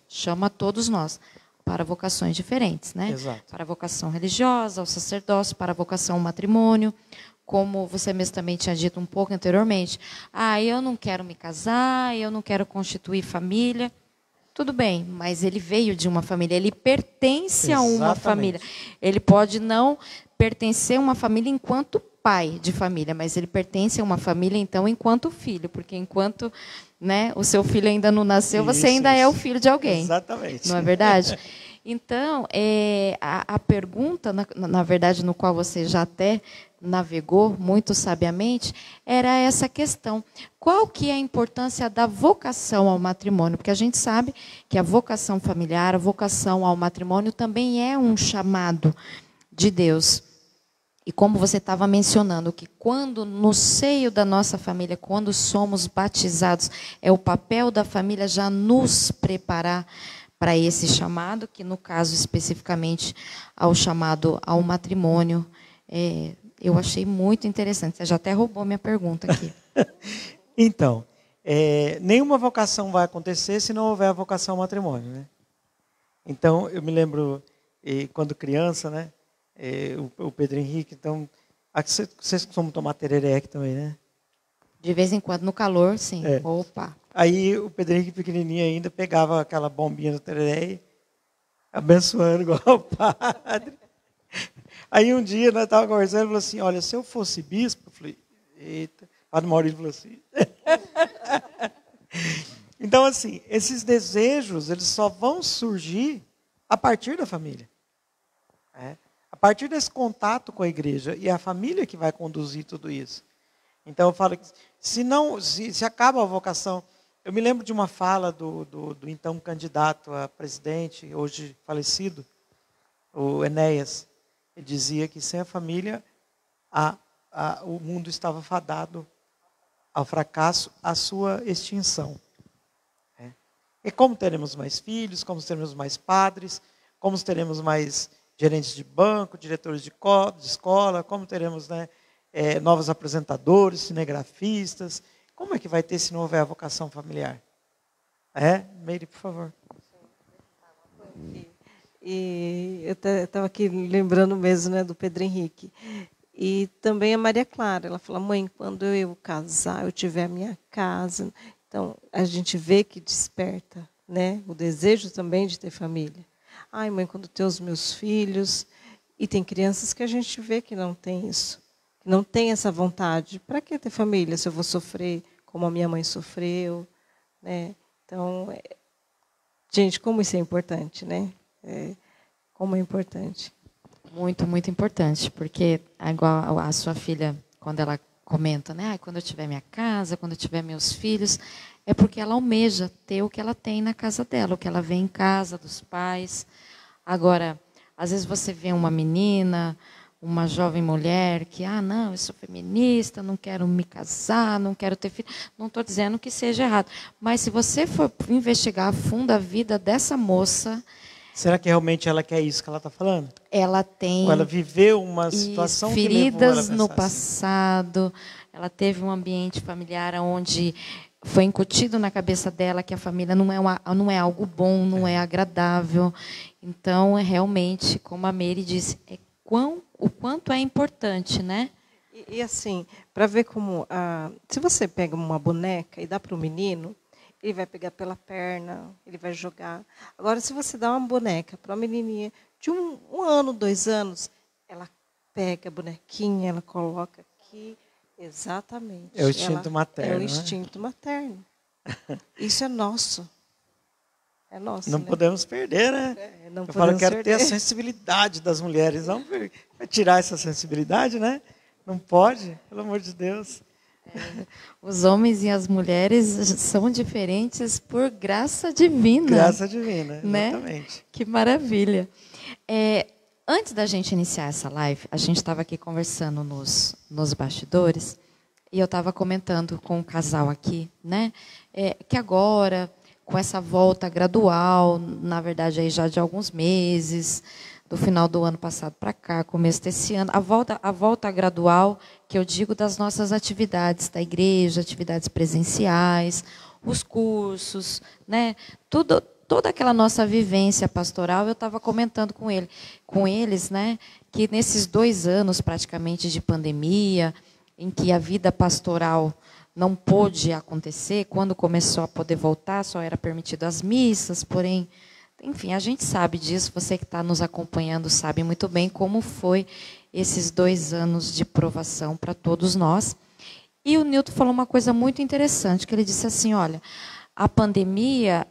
Speaker 1: nós, para vocações diferentes, né?
Speaker 2: Exato.
Speaker 1: Para a vocação religiosa, ao sacerdócio, para a vocação ao matrimônio, como você mesmo também tinha dito um pouco anteriormente. Eu não quero me casar, eu não quero constituir família. Tudo bem, mas ele veio de uma família, ele pertence a uma família. Ele pode não pertencer a uma família enquanto pai de família, mas ele pertence a uma família, então, enquanto filho, porque enquanto, né, o seu filho ainda não nasceu, você ainda é o filho de alguém.
Speaker 2: Exatamente.
Speaker 1: Não é verdade? Então, a pergunta, na verdade, no qual você já até navegou muito sabiamente, era essa questão. Qual que é a importância da vocação ao matrimônio? Porque a gente sabe que a vocação familiar, a vocação ao matrimônio também é um chamado de Deus. E como você estava mencionando, que quando no seio da nossa família, quando somos batizados, é o papel da família já nos preparar para esse chamado, que no caso especificamente ao chamado ao matrimônio. Eu achei muito interessante. Você já até roubou minha pergunta aqui.
Speaker 2: Então, nenhuma vocação vai acontecer se não houver a vocação ao matrimônio, né? Então, eu me lembro, quando criança, né? O Pedro Henrique, então, vocês costumam tomar tereré aqui também, né?
Speaker 1: De vez em quando, no calor, sim. Opa!
Speaker 2: Aí o Pedro Henrique, pequenininho ainda, pegava aquela bombinha do tereré, abençoando igual o padre. Aí um dia nós estávamos conversando, ele falou assim, olha, se eu fosse bispo, eu falei, eita, o padre Maurício falou assim. Então, assim, esses desejos, eles só vão surgir a partir da família. A partir desse contato com a igreja, e é a família que vai conduzir tudo isso. Então, eu falo que se acaba a vocação... Eu me lembro de uma fala do então candidato a presidente, hoje falecido, o Enéas. Ele dizia que sem a família, o mundo estava fadado ao fracasso, à sua extinção. E como teremos mais filhos, como teremos mais padres, como teremos mais gerentes de banco, diretores de escola, como teremos, né, novos apresentadores, cinegrafistas. Como é que vai ter se não houver a vocação familiar? Meire, por favor.
Speaker 3: E eu estava aqui lembrando mesmo, né, do Pedro Henrique. E também a Maria Clara. Ela fala, mãe, quando eu casar, eu tiver a minha casa. Então, a gente vê que desperta, né, o desejo também de ter família. Ai, mãe, quando ter os meus filhos... E tem crianças que a gente vê que não tem isso. Não tem essa vontade. Para que ter família se eu vou sofrer como a minha mãe sofreu? Né? Então, gente, como isso é importante, né? Como é importante.
Speaker 1: Muito, muito importante, porque igual a sua filha, quando ela comenta, né? Quando eu tiver minha casa, quando eu tiver meus filhos, é porque ela almeja ter o que ela tem na casa dela, o que ela vê em casa dos pais. Agora, às vezes você vê uma menina, uma jovem mulher que, não, eu sou feminista, não quero me casar, não quero ter filho. Não estou dizendo que seja errado. Mas se você for investigar a fundo a vida dessa moça...
Speaker 2: Será que realmente ela quer isso que ela está falando?
Speaker 1: Ela tem...
Speaker 2: Ou ela viveu uma situação que levou ela a pensar
Speaker 1: no passado, ela teve um ambiente familiar onde foi incutido na cabeça dela que a família não é algo bom, não é agradável. Então, realmente, como a Meire disse, o quanto é importante, né?
Speaker 3: E assim, para ver como... se você pega uma boneca e dá para o menino, ele vai pegar pela perna, ele vai jogar. Agora, se você dá uma boneca para uma menininha de um ano, 2 anos, ela pega a bonequinha, ela coloca aqui, exatamente.
Speaker 2: É o instinto materno.
Speaker 3: É o instinto materno. Isso é nosso. É nosso,
Speaker 2: não, né? Podemos perder, né?
Speaker 3: Não
Speaker 2: eu falo, quero ter a sensibilidade das mulheres. Não vai tirar essa sensibilidade, né? Não pode, pelo amor de Deus.
Speaker 1: Os homens e as mulheres são diferentes por graça divina.
Speaker 2: Graça divina, exatamente.
Speaker 1: Né? Que maravilha. Antes da gente iniciar essa live, a gente estava aqui conversando nos bastidores, e eu estava comentando com um casal aqui, né? Que agora, com essa volta gradual, na verdade, aí já de alguns meses, do final do ano passado para cá, começo desse ano, a volta gradual, que eu digo das nossas atividades da igreja, atividades presenciais, os cursos, né? Toda aquela nossa vivência pastoral, eu estava comentando com eles, né? Que nesses 2 anos praticamente de pandemia, em que a vida pastoral não pôde acontecer, quando começou a poder voltar, só era permitido as missas, porém, enfim, a gente sabe disso, você que está nos acompanhando sabe muito bem como foi esses 2 anos de provação para todos nós. E o Nilton falou uma coisa muito interessante, que ele disse assim, olha, a pandemia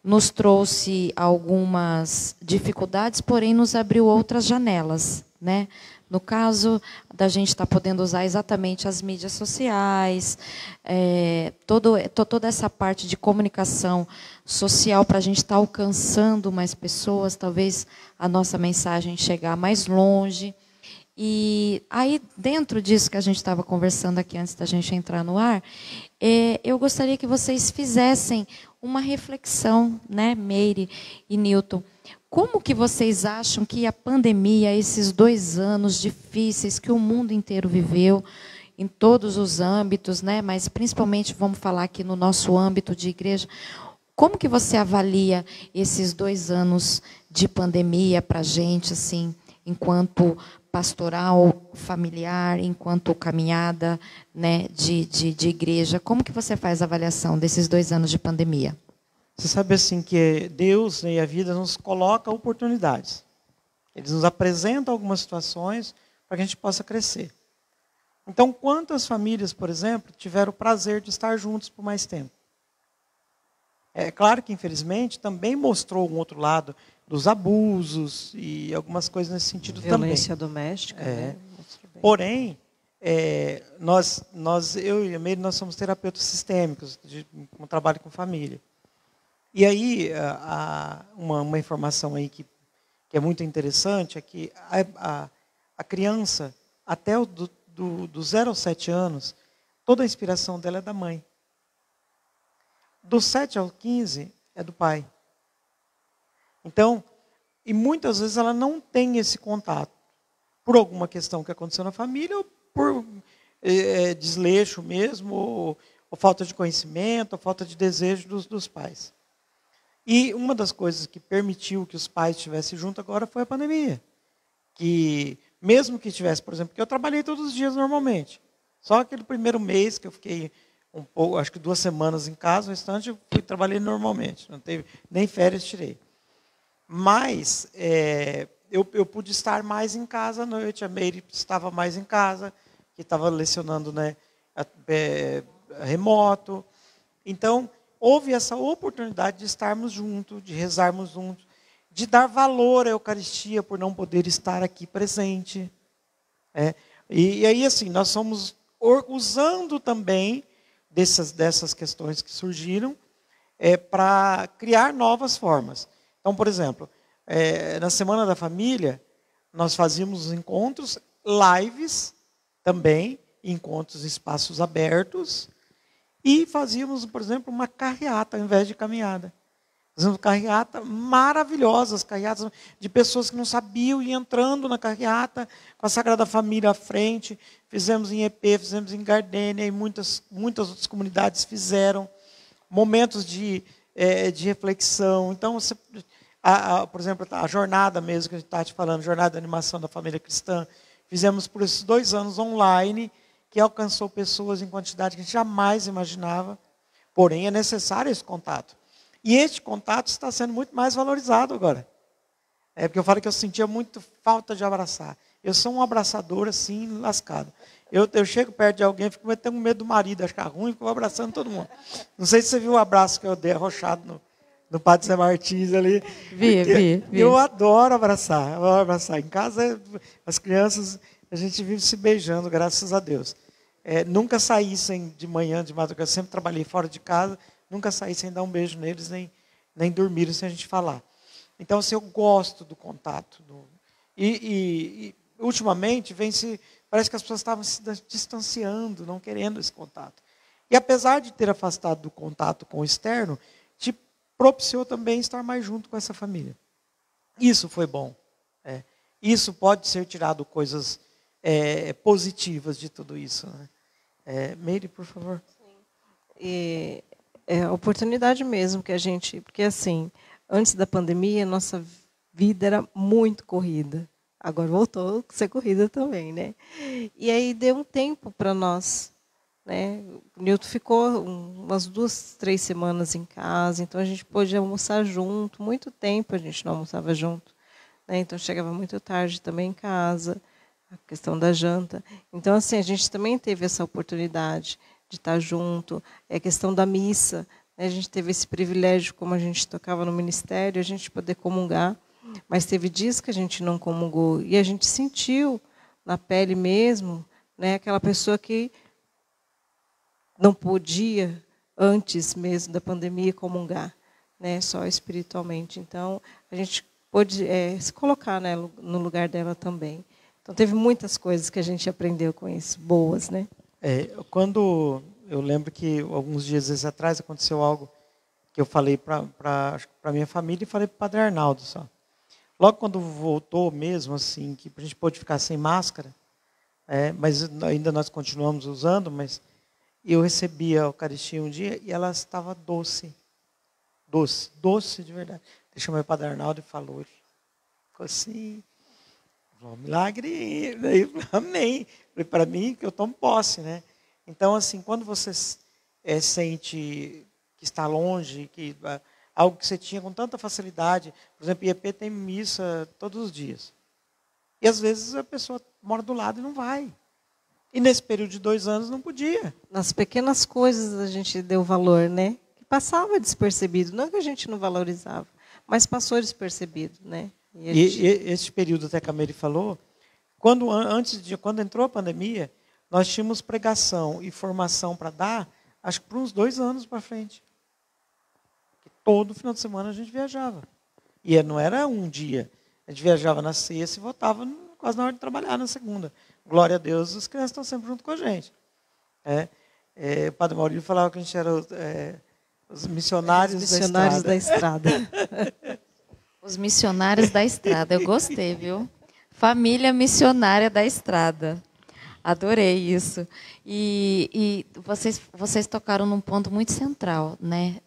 Speaker 1: nos trouxe algumas dificuldades, porém nos abriu outras janelas, né? No caso da gente estar podendo usar exatamente as mídias sociais, toda essa parte de comunicação social para a gente estar alcançando mais pessoas, talvez a nossa mensagem chegar mais longe. E aí, dentro disso que a gente estava conversando aqui antes da gente entrar no ar, eu gostaria que vocês fizessem uma reflexão, né, Meire e Nilton. Como que vocês acham que a pandemia, esses 2 anos difíceis que o mundo inteiro viveu, em todos os âmbitos, né? Mas principalmente vamos falar aqui no nosso âmbito de igreja. Como que você avalia esses 2 anos de pandemia para a gente, assim, enquanto pastoral, familiar, enquanto caminhada, né, de igreja? Como que você faz a avaliação desses 2 anos de pandemia?
Speaker 2: Você sabe assim que Deus, né, e a vida nos coloca oportunidades. Eles nos apresentam algumas situações para que a gente possa crescer. Então, quantas famílias, por exemplo, tiveram o prazer de estar juntos por mais tempo? É claro que, infelizmente, também mostrou um outro lado dos abusos e algumas coisas nesse sentido também.
Speaker 3: Violência doméstica, né?
Speaker 2: Porém, eu e a Meire, nós somos terapeutas sistêmicos, com trabalho com família. E aí, uma informação aí que é muito interessante é que a criança, até do 0 aos 7 anos, toda a inspiração dela é da mãe. Do 7 ao 15 é do pai. Então, e muitas vezes ela não tem esse contato, por alguma questão que aconteceu na família, ou por desleixo mesmo, ou falta de conhecimento, ou falta de desejo dos pais. E uma das coisas que permitiu que os pais estivessem juntos agora foi a pandemia. Que mesmo que tivesse, por exemplo, porque eu trabalhei todos os dias normalmente, só aquele primeiro mês que eu fiquei um pouco, acho que 2 semanas em casa, o restante eu trabalhei normalmente, não teve nem férias tirei. Mas eu pude estar mais em casa à noite, a Meire estava mais em casa, que estava lecionando, né, remoto. Então, houve essa oportunidade de estarmos juntos, de rezarmos juntos, de dar valor à Eucaristia por não poder estar aqui presente. E aí, assim, nós somos usando também dessas questões que surgiram para criar novas formas. Então, por exemplo, na Semana da Família, nós fazíamos os encontros, lives também, encontros em espaços abertos, e fazíamos, por exemplo, uma carreata ao invés de caminhada. Fazíamos carreata maravilhosas, carreatas de pessoas que não sabiam ir entrando na carreata, com a Sagrada Família à frente. Fizemos em EP, fizemos em Gardênia, e muitas outras comunidades fizeram. Momentos de reflexão. Então, por exemplo, a jornada mesmo que a gente está te falando, jornada de animação da família cristã, fizemos por esses 2 anos online, que alcançou pessoas em quantidade que a gente jamais imaginava. Porém, é necessário esse contato. E este contato está sendo muito mais valorizado agora. Porque eu falo que eu sentia muito falta de abraçar. Eu sou um abraçador, assim, lascado. Eu chego perto de alguém, fico tendo medo do marido, achar ruim, fico abraçando todo mundo. Não sei se você viu o abraço que eu dei arrochado no Padre Zé Martins ali.
Speaker 1: Vi.
Speaker 2: Eu adoro abraçar. Em casa, as crianças, a gente vive se beijando, graças a Deus. Nunca saí de manhã, de madrugada, sempre trabalhei fora de casa, nunca saí sem dar um beijo neles, nem dormiram sem a gente falar. Então, assim, eu gosto do contato. E ultimamente, parece que as pessoas estavam se distanciando, não querendo esse contato. E apesar de ter afastado do contato com o externo, te propiciou também estar mais junto com essa família. Isso foi bom. Isso pode ser tirado coisas positivas de tudo isso. Né? Meire, por favor.
Speaker 3: Sim. E é a oportunidade mesmo que a gente... Porque, assim, antes da pandemia, nossa vida era muito corrida. Agora voltou a ser corrida também, né? E aí deu um tempo para nós, né? O Nilton ficou umas 2, 3 semanas em casa, então a gente pôde almoçar junto. Muito tempo a gente não almoçava junto, né? Então chegava muito tarde também em casa, a questão da janta. Então, assim, a gente também teve essa oportunidade de estar junto. É a questão da missa, né? A gente teve esse privilégio, como a gente tocava no ministério, a gente poder comungar. Mas teve dias que a gente não comungou e a gente sentiu na pele mesmo, né, aquela pessoa que não podia, antes mesmo da pandemia, comungar, né, só espiritualmente. Então, a gente pôde se colocar, né, no lugar dela também. Então, teve muitas coisas que a gente aprendeu com isso, boas. Né?
Speaker 2: Quando eu lembro que alguns dias atrás aconteceu algo que eu falei para a minha família e falei para o Padre Arnaldo só. Logo quando voltou mesmo, assim, que a gente pôde ficar sem máscara, mas ainda nós continuamos usando, mas eu recebi a Eucaristia um dia e ela estava doce. Doce de verdade. Eu chamei o Padre Arnaldo e falou, ele ficou assim, falou, milagre, daí eu falei, amém. Falei, para mim, que eu tomo posse, né? Então, assim, quando você sente que está longe, que algo que você tinha com tanta facilidade, por exemplo, IEP tem missa todos os dias. E às vezes a pessoa mora do lado e não vai. E nesse período de 2 anos não podia.
Speaker 3: Nas pequenas coisas a gente deu valor, né? Que passava despercebido, não que a gente não valorizava, mas passou despercebido, né?
Speaker 2: E esse período, até que a Mary falou, quando entrou a pandemia, nós tínhamos pregação e formação para dar, acho que por uns 2 anos para frente. Todo final de semana a gente viajava. E não era um dia. A gente viajava na sexta e voltava quase na hora de trabalhar na segunda. Glória a Deus, as crianças estão sempre junto com a gente. O Padre Maurílio falava que a gente era os missionários
Speaker 3: da estrada.
Speaker 1: Os missionários da estrada, eu gostei, viu? Família missionária da estrada. Adorei isso. E vocês tocaram num ponto muito central, né?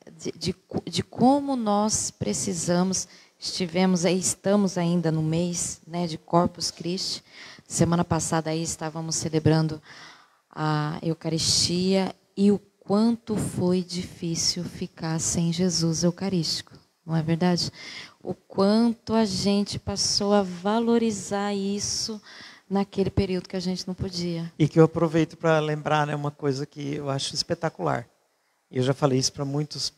Speaker 1: De como nós precisamos, estamos ainda no mês, né, de Corpus Christi. Semana passada aí estávamos celebrando a Eucaristia e o quanto foi difícil ficar sem Jesus Eucarístico, não é verdade? O quanto a gente passou a valorizar isso naquele período que a gente não podia.
Speaker 2: E que eu aproveito para lembrar, né, uma coisa que eu acho espetacular. Eu já falei isso para muitos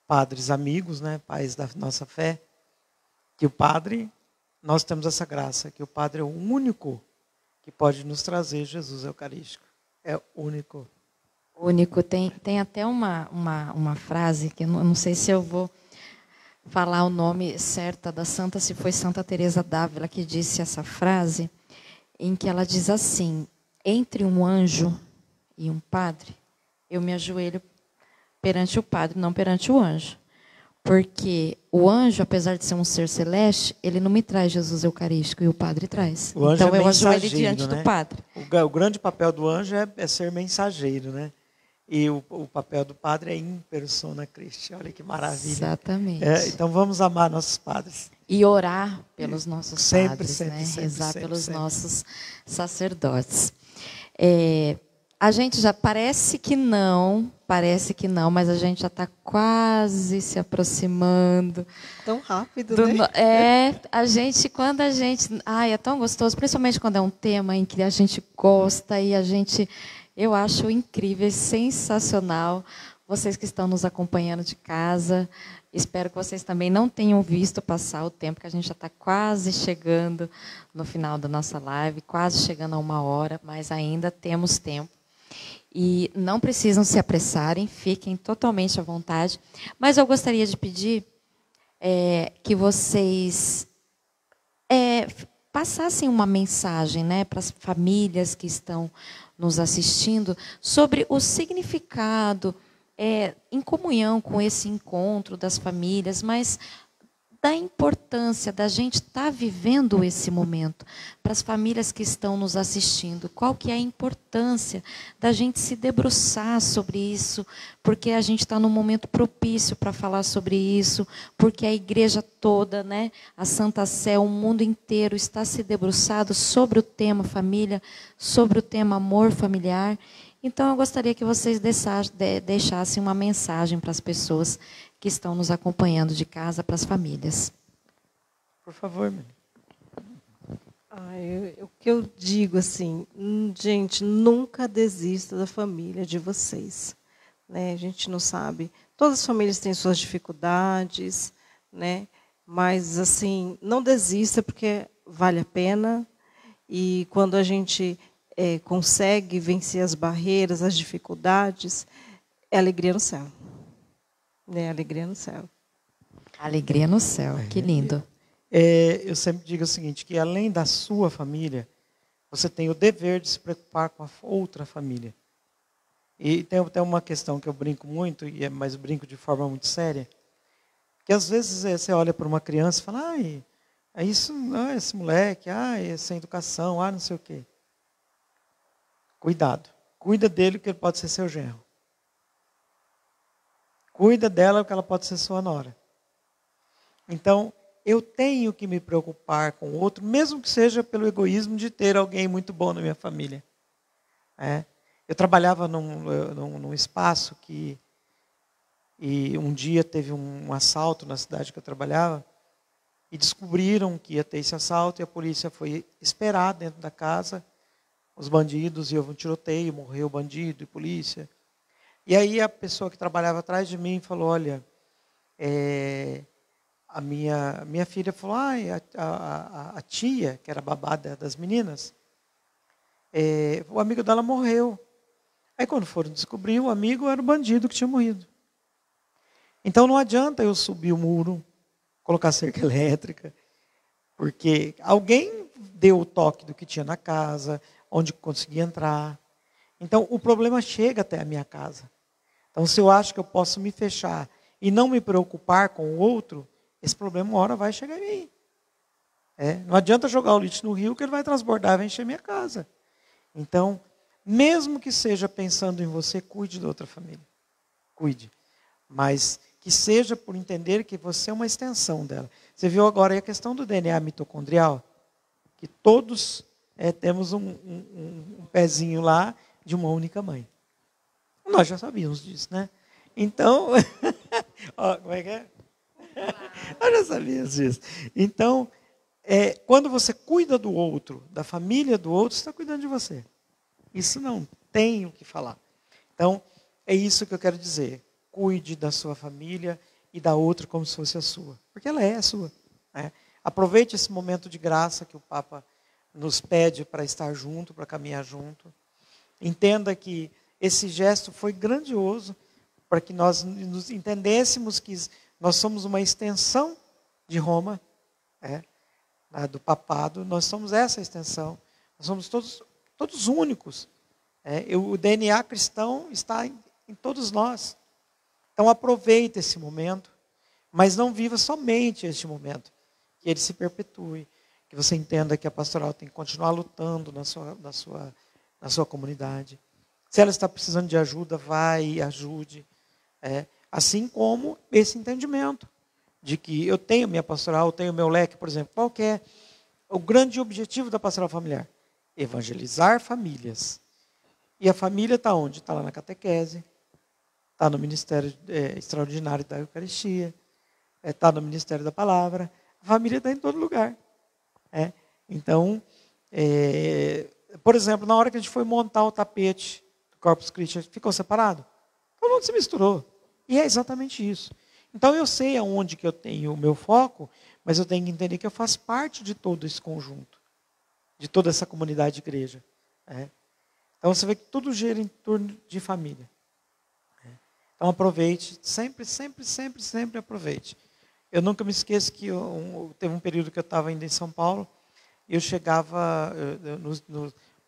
Speaker 2: padres amigos, né, pais da nossa fé, que o padre, nós temos essa graça, que o padre é o único que pode nos trazer Jesus Eucarístico. É único.
Speaker 1: Único. Tem até uma frase, que eu não sei se eu vou falar o nome certo da santa, se foi Santa Teresa d'Ávila que disse essa frase, em que ela diz assim, entre um anjo e um padre, eu me ajoelho perante o padre, não perante o anjo. Porque o anjo, apesar de ser um ser celeste, ele não me traz Jesus Eucarístico, e o padre traz.
Speaker 2: O anjo
Speaker 1: então
Speaker 2: é
Speaker 1: eu ajoelho
Speaker 2: mensageiro,
Speaker 1: diante
Speaker 2: né?
Speaker 1: do padre.
Speaker 2: O grande papel do anjo é ser mensageiro, né? E o papel do padre é in persona Christi. Olha que maravilha.
Speaker 1: Exatamente.
Speaker 2: Então vamos amar nossos padres.
Speaker 1: E orar pelos nossos padres,
Speaker 2: sempre,
Speaker 1: né?
Speaker 2: sempre,
Speaker 1: Rezar
Speaker 2: sempre,
Speaker 1: pelos
Speaker 2: sempre.
Speaker 1: nossos sacerdotes. A gente já parece que não, mas a gente já está quase se aproximando.
Speaker 3: Tão rápido, né?
Speaker 1: Quando a gente... Ai, é tão gostoso, principalmente quando é um tema em que a gente gosta e eu acho incrível, sensacional. Vocês que estão nos acompanhando de casa, espero que vocês também não tenham visto passar o tempo, que a gente já está quase chegando no final da nossa live, quase chegando a 1 hora, mas ainda temos tempo. E não precisam se apressarem, fiquem totalmente à vontade. Mas eu gostaria de pedir que vocês passassem uma mensagem, né, para as famílias que estão nos assistindo sobre o significado, em comunhão com esse encontro das famílias, mas da importância da gente estar vivendo esse momento. Para as famílias que estão nos assistindo, qual que é a importância da gente se debruçar sobre isso, porque a gente está num momento propício para falar sobre isso, porque a igreja toda, né, a Santa Sé, o mundo inteiro está se debruçado sobre o tema família, sobre o tema amor familiar. Então, eu gostaria que vocês deixassem uma mensagem para as pessoas que estão nos acompanhando de casa, para as famílias.
Speaker 2: Por favor, Mãe.
Speaker 3: O que eu digo assim, gente, nunca desista da família de vocês. Né? A gente não sabe. Todas as famílias têm suas dificuldades, né? Mas assim, não desista, porque vale a pena. E quando a gente consegue vencer as barreiras, as dificuldades, é alegria no céu. Alegria no céu.
Speaker 1: Alegria no céu, que lindo.
Speaker 2: Eu sempre digo o seguinte, que além da sua família, você tem o dever de se preocupar com a outra família. E tem até uma questão que eu brinco muito, mas eu brinco de forma muito séria, que às vezes você olha para uma criança e fala, esse moleque, sem educação, não sei o quê. Cuidado. Cuida dele, que ele pode ser seu genro. Cuida dela, porque ela pode ser sua nora. Então, eu tenho que me preocupar com o outro, mesmo que seja pelo egoísmo de ter alguém muito bom na minha família. Eu trabalhava num espaço e um dia teve um assalto na cidade que eu trabalhava, e descobriram que ia ter esse assalto, e a polícia foi esperar dentro da casa os bandidos, e houve um tiroteio, morreu bandido e polícia. E aí a pessoa que trabalhava atrás de mim falou, olha, a minha filha falou, a tia, que era babá das meninas, o amigo dela morreu. Aí quando foram descobrir, o amigo era o bandido que tinha morrido. Então não adianta eu subir o muro, colocar cerca elétrica, porque alguém deu o toque do que tinha na casa, onde conseguia entrar. Então o problema chega até a minha casa. Então se eu acho que eu posso me fechar e não me preocupar com o outro, esse problema uma hora vai chegar em mim. Não adianta jogar o lixo no rio, que ele vai transbordar e vai encher minha casa. Então, mesmo que seja pensando em você, cuide da outra família. Cuide. Mas que seja por entender que você é uma extensão dela. Você viu agora aí a questão do DNA mitocondrial? Que todos temos um pezinho lá de uma única mãe. Nós já sabíamos disso, né? Então, como é que é? Nós já sabíamos disso. Então, quando você cuida do outro, da família do outro, você está cuidando de você. Isso não tem o que falar. Então, é isso que eu quero dizer. Cuide da sua família e da outra como se fosse a sua. Porque ela é a sua. Aproveite esse momento de graça que o Papa nos pede para estar junto, para caminhar junto. Entenda que esse gesto foi grandioso para que nós nos entendêssemos que nós somos uma extensão de Roma, do papado. Nós somos essa extensão. Nós somos todos únicos. O DNA cristão está em todos nós. Então aproveite esse momento, mas não viva somente este momento. Que ele se perpetue, que você entenda que a pastoral tem que continuar lutando na sua comunidade. Se ela está precisando de ajuda, vai e ajude. Assim como esse entendimento de que eu tenho minha pastoral, eu tenho meu leque, por exemplo. Qual que é o grande objetivo da pastoral familiar? Evangelizar famílias. E a família está onde? Está lá na catequese, está no ministério extraordinário da Eucaristia, está no ministério da palavra. A família está em todo lugar. Então, por exemplo, na hora que a gente foi montar o tapete do Corpus Christi, ficou separado? Todo mundo se misturou. E é exatamente isso. Então eu sei aonde que eu tenho o meu foco, mas eu tenho que entender que eu faço parte de todo esse conjunto, de toda essa comunidade de igreja. Então você vê que tudo gira em torno de família. Então aproveite, sempre aproveite. Eu nunca me esqueço que teve um período que eu estava ainda em São Paulo, e eu chegava,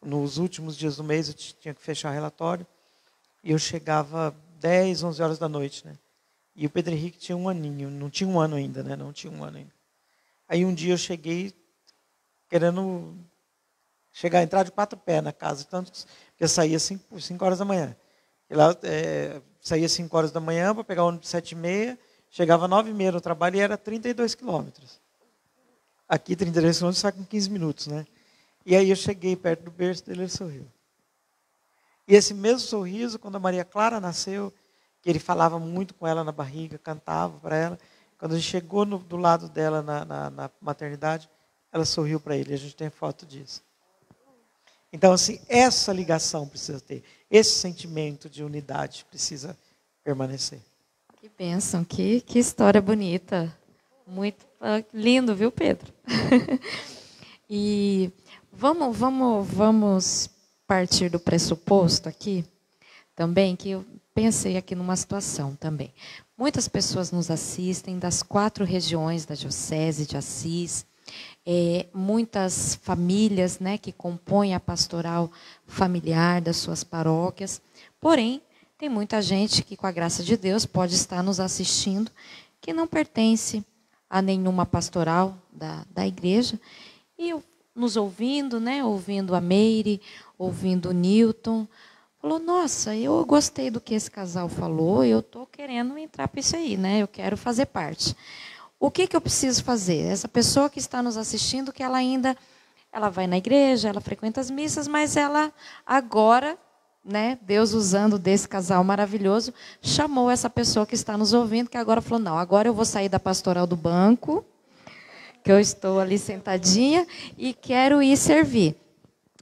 Speaker 2: nos últimos dias do mês, eu tinha que fechar relatório, e eu chegava 10, 11 horas da noite, né? E o Pedro Henrique tinha um aninho, não tinha um ano ainda, né? Não tinha um ano ainda. Aí um dia eu cheguei querendo entrar de 4 pés na casa, tanto que eu saía 5 horas da manhã. E lá, saía 5 horas da manhã para pegar o ônibus 7h30, chegava 9h30 no trabalho e era 32 quilômetros. Aqui 32 quilômetros sai com 15 minutos, né? E aí eu cheguei perto do berço dele, ele sorriu. E esse mesmo sorriso, quando a Maria Clara nasceu, que ele falava muito com ela na barriga, cantava para ela, quando a gente chegou do lado dela na maternidade, ela sorriu para ele, a gente tem foto disso. Então, assim, essa ligação precisa ter, esse sentimento de unidade precisa permanecer.
Speaker 1: Que bênção, que história bonita. Muito lindo, viu, Pedro? E vamos partir do pressuposto aqui, também, que eu pensei aqui numa situação também. Muitas pessoas nos assistem das 4 regiões da Diocese de Assis, muitas famílias, né, que compõem a pastoral familiar das suas paróquias. Porém, tem muita gente que, com a graça de Deus, pode estar nos assistindo, que não pertence a nenhuma pastoral da igreja, e nos ouvindo, né, ouvindo a Meire, ouvindo o Newton. Falou, nossa, eu gostei do que esse casal falou, eu estou querendo entrar para isso aí, né? Eu quero fazer parte. O que eu preciso fazer? Essa pessoa que está nos assistindo, que ela vai na igreja, ela frequenta as missas, mas ela agora, né, Deus usando desse casal maravilhoso, chamou essa pessoa que está nos ouvindo, que agora falou, não, agora eu vou sair da pastoral do banco, que eu estou ali sentadinha, e quero ir servir.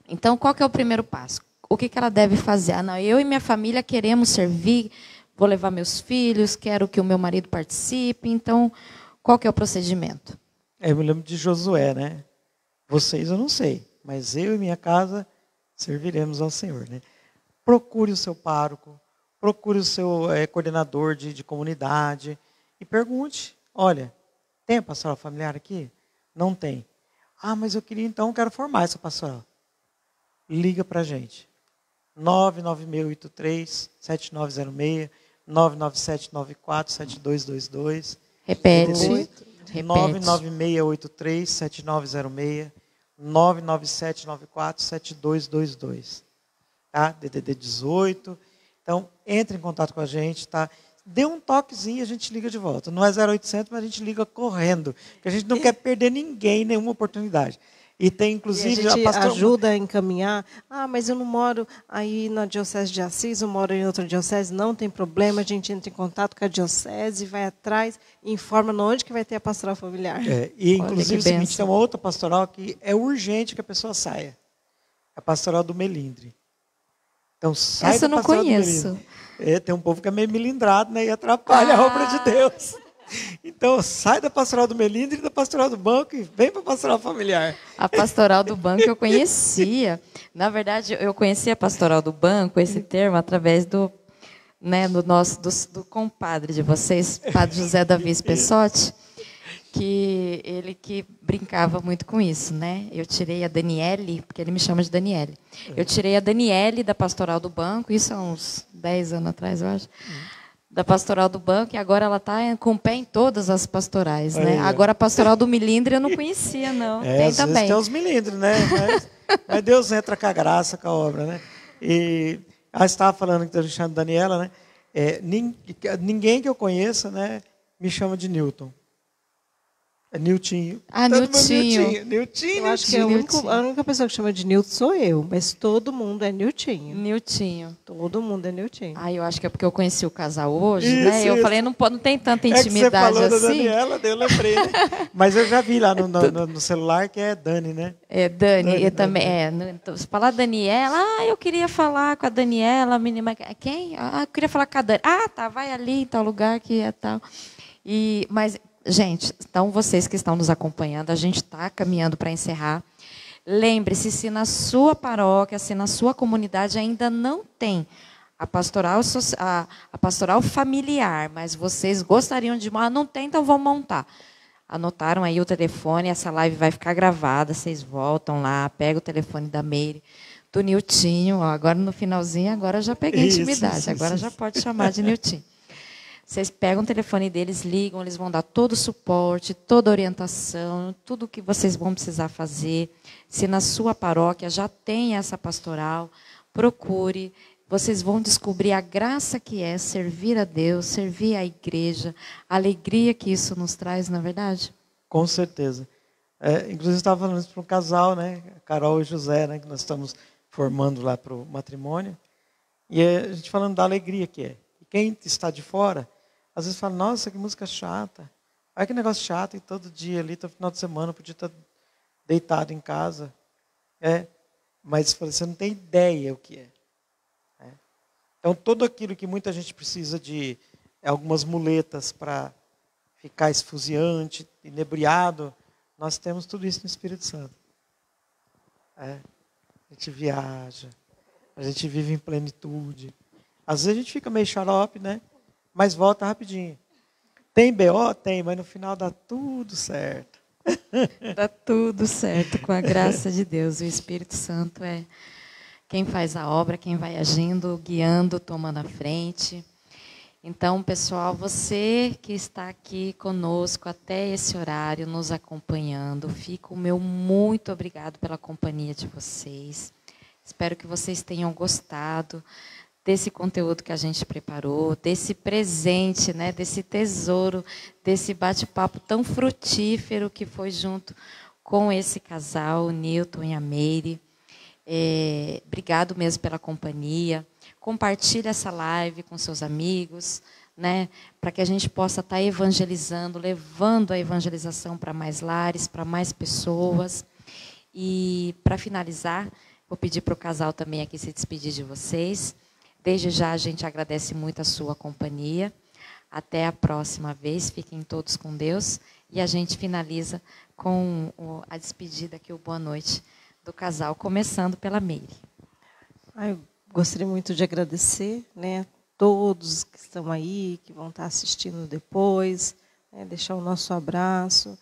Speaker 1: Então, qual que é o primeiro passo? O que ela deve fazer? Ah, não, eu e minha família queremos servir, vou levar meus filhos, quero que o meu marido participe. Então, qual que é o procedimento?
Speaker 2: Eu me lembro de Josué, né? Vocês eu não sei, mas eu e minha casa serviremos ao Senhor, né? Procure o seu pároco, procure o seu coordenador de comunidade e pergunte, olha, tem a pastoral familiar aqui? Não tem. Ah, mas eu queria então, quero formar essa pastoral. Liga para a gente. 99683-7906, 99794-7222.
Speaker 1: Repete.
Speaker 2: 99683-7906, 99794-7222. Tá? DDD 18. Então, entre em contato com a gente, tá? Dê um toquezinho e a gente liga de volta. Não é 0800, mas a gente liga correndo. Porque a gente não quer perder ninguém, nenhuma oportunidade. E tem, inclusive,
Speaker 3: e a gente ajuda a encaminhar. Ah, mas eu não moro aí na Diocese de Assis, eu moro em outra diocese. Não tem problema, a gente entra em contato com a diocese, vai atrás e informa onde que vai ter a pastoral familiar.
Speaker 2: E, inclusive, o seguinte, tem uma outra pastoral que é urgente que a pessoa saia. A pastoral do Melindre. Então, sai
Speaker 1: essa eu não conheço.
Speaker 2: Tem um povo que é meio melindrado, né, e atrapalha a obra de Deus. Então, sai da pastoral do Melindre e da pastoral do banco e vem para a pastoral familiar.
Speaker 1: A pastoral do banco eu conhecia. Na verdade, eu conhecia a pastoral do banco, esse termo, através do compadre de vocês, Padre José Davi Pessotti, que ele que brincava muito com isso, né? Eu tirei a Daniele, porque ele me chama de Daniele. Eu tirei a Daniele da pastoral do banco, isso há uns 10 anos atrás, eu acho. Da pastoral do banco, e agora ela está com o pé em todas as pastorais, né? Agora a pastoral do Melindre eu não conhecia, não. Tem
Speaker 2: às
Speaker 1: também.
Speaker 2: Vezes tem os Melindres, né? Mas Deus entra com a graça, com a obra, né? E você estava falando que está chamando Daniela, né? Ninguém que eu conheça, né, me chama de Newton. É Niltinho.
Speaker 1: Ah, Niltinho.
Speaker 2: Niltinho.
Speaker 3: Eu acho que a única pessoa que chama de Nilton sou eu, mas todo mundo é Niltinho.
Speaker 1: Niltinho.
Speaker 3: Todo mundo é Niltinho.
Speaker 1: Ah, eu acho que é porque eu conheci o casal hoje, né? Eu falei, não tem tanta intimidade
Speaker 2: que você falou
Speaker 1: assim.
Speaker 2: Da Daniela, eu lembrei, né? Mas eu já vi lá no celular que é Dani, né?
Speaker 1: É, Dani, eu também. Se falar Daniela, eu queria falar com a Daniela, menina. Quem? Eu queria falar com a Dani. Ah, tá, vai ali em tal lugar que é tal. Mas, gente, então vocês que estão nos acompanhando, a gente está caminhando para encerrar. Lembre-se, se na sua paróquia, se na sua comunidade ainda não tem a pastoral familiar, mas vocês gostariam de montar, não tem, então vão montar. Anotaram aí o telefone, essa live vai ficar gravada, vocês voltam lá, pega o telefone da Meire, do Niltinho, agora no finalzinho, agora já peguei intimidade, agora já pode chamar de Niltinho. Vocês pegam o telefone deles, ligam, eles vão dar todo o suporte, toda a orientação, tudo o que vocês vão precisar fazer. Se na sua paróquia já tem essa pastoral, procure. Vocês vão descobrir a graça que é servir a Deus, servir a igreja, a alegria que isso nos traz, não é verdade?
Speaker 2: Com certeza. Inclusive, eu estava falando isso para um casal, né? Carol e José, né? Que nós estamos formando lá para o matrimônio. E a gente falando da alegria que é. E quem está de fora, às vezes fala, nossa, que música chata. Olha que negócio chato, e todo dia ali, todo final de semana, eu podia estar deitado em casa. Mas você não tem ideia o que é. Então, tudo aquilo que muita gente precisa de algumas muletas para ficar esfuziante, inebriado, nós temos tudo isso no Espírito Santo. A gente viaja, a gente vive em plenitude. Às vezes a gente fica meio xarope, né? Mas volta rapidinho. Tem BO? Tem, mas no final dá tudo certo.
Speaker 1: Dá tudo certo com a graça de Deus. O Espírito Santo é quem faz a obra, quem vai agindo, guiando, tomando a frente. Então, pessoal, você que está aqui conosco até esse horário, nos acompanhando, fica o meu muito obrigado pela companhia de vocês. Espero que vocês tenham gostado desse conteúdo que a gente preparou, desse presente, né, desse tesouro, desse bate-papo tão frutífero que foi junto com esse casal, o Newton e a Meire. Obrigado mesmo pela companhia. Compartilhe essa live com seus amigos, né, para que a gente possa estar evangelizando, levando a evangelização para mais lares, para mais pessoas. E, para finalizar, vou pedir para o casal também aqui se despedir de vocês. Desde já, a gente agradece muito a sua companhia. Até a próxima vez. Fiquem todos com Deus. E a gente finaliza com a despedida aqui, o boa noite do casal, começando pela Meire.
Speaker 3: Eu gostaria muito de agradecer, né, a todos que estão aí, que vão estar assistindo depois, né, deixar o nosso abraço.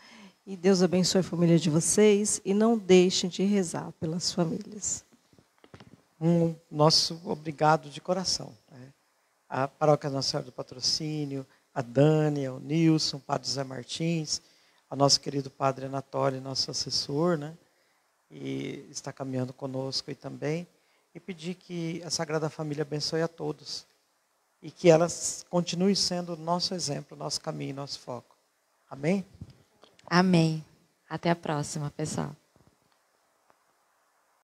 Speaker 3: E Deus abençoe a família de vocês e não deixem de rezar pelas famílias.
Speaker 2: Nosso obrigado de coração. Né? A Paróquia Nossa Senhora do Patrocínio, a Dani, o Nilson, o Padre José Martins, ao nosso querido Padre Anatólio, nosso assessor, né? E está caminhando conosco aí também. E pedir que a Sagrada Família abençoe a todos. E que elas continuem sendo nosso exemplo, nosso caminho, nosso foco. Amém?
Speaker 1: Amém. Até a próxima, pessoal.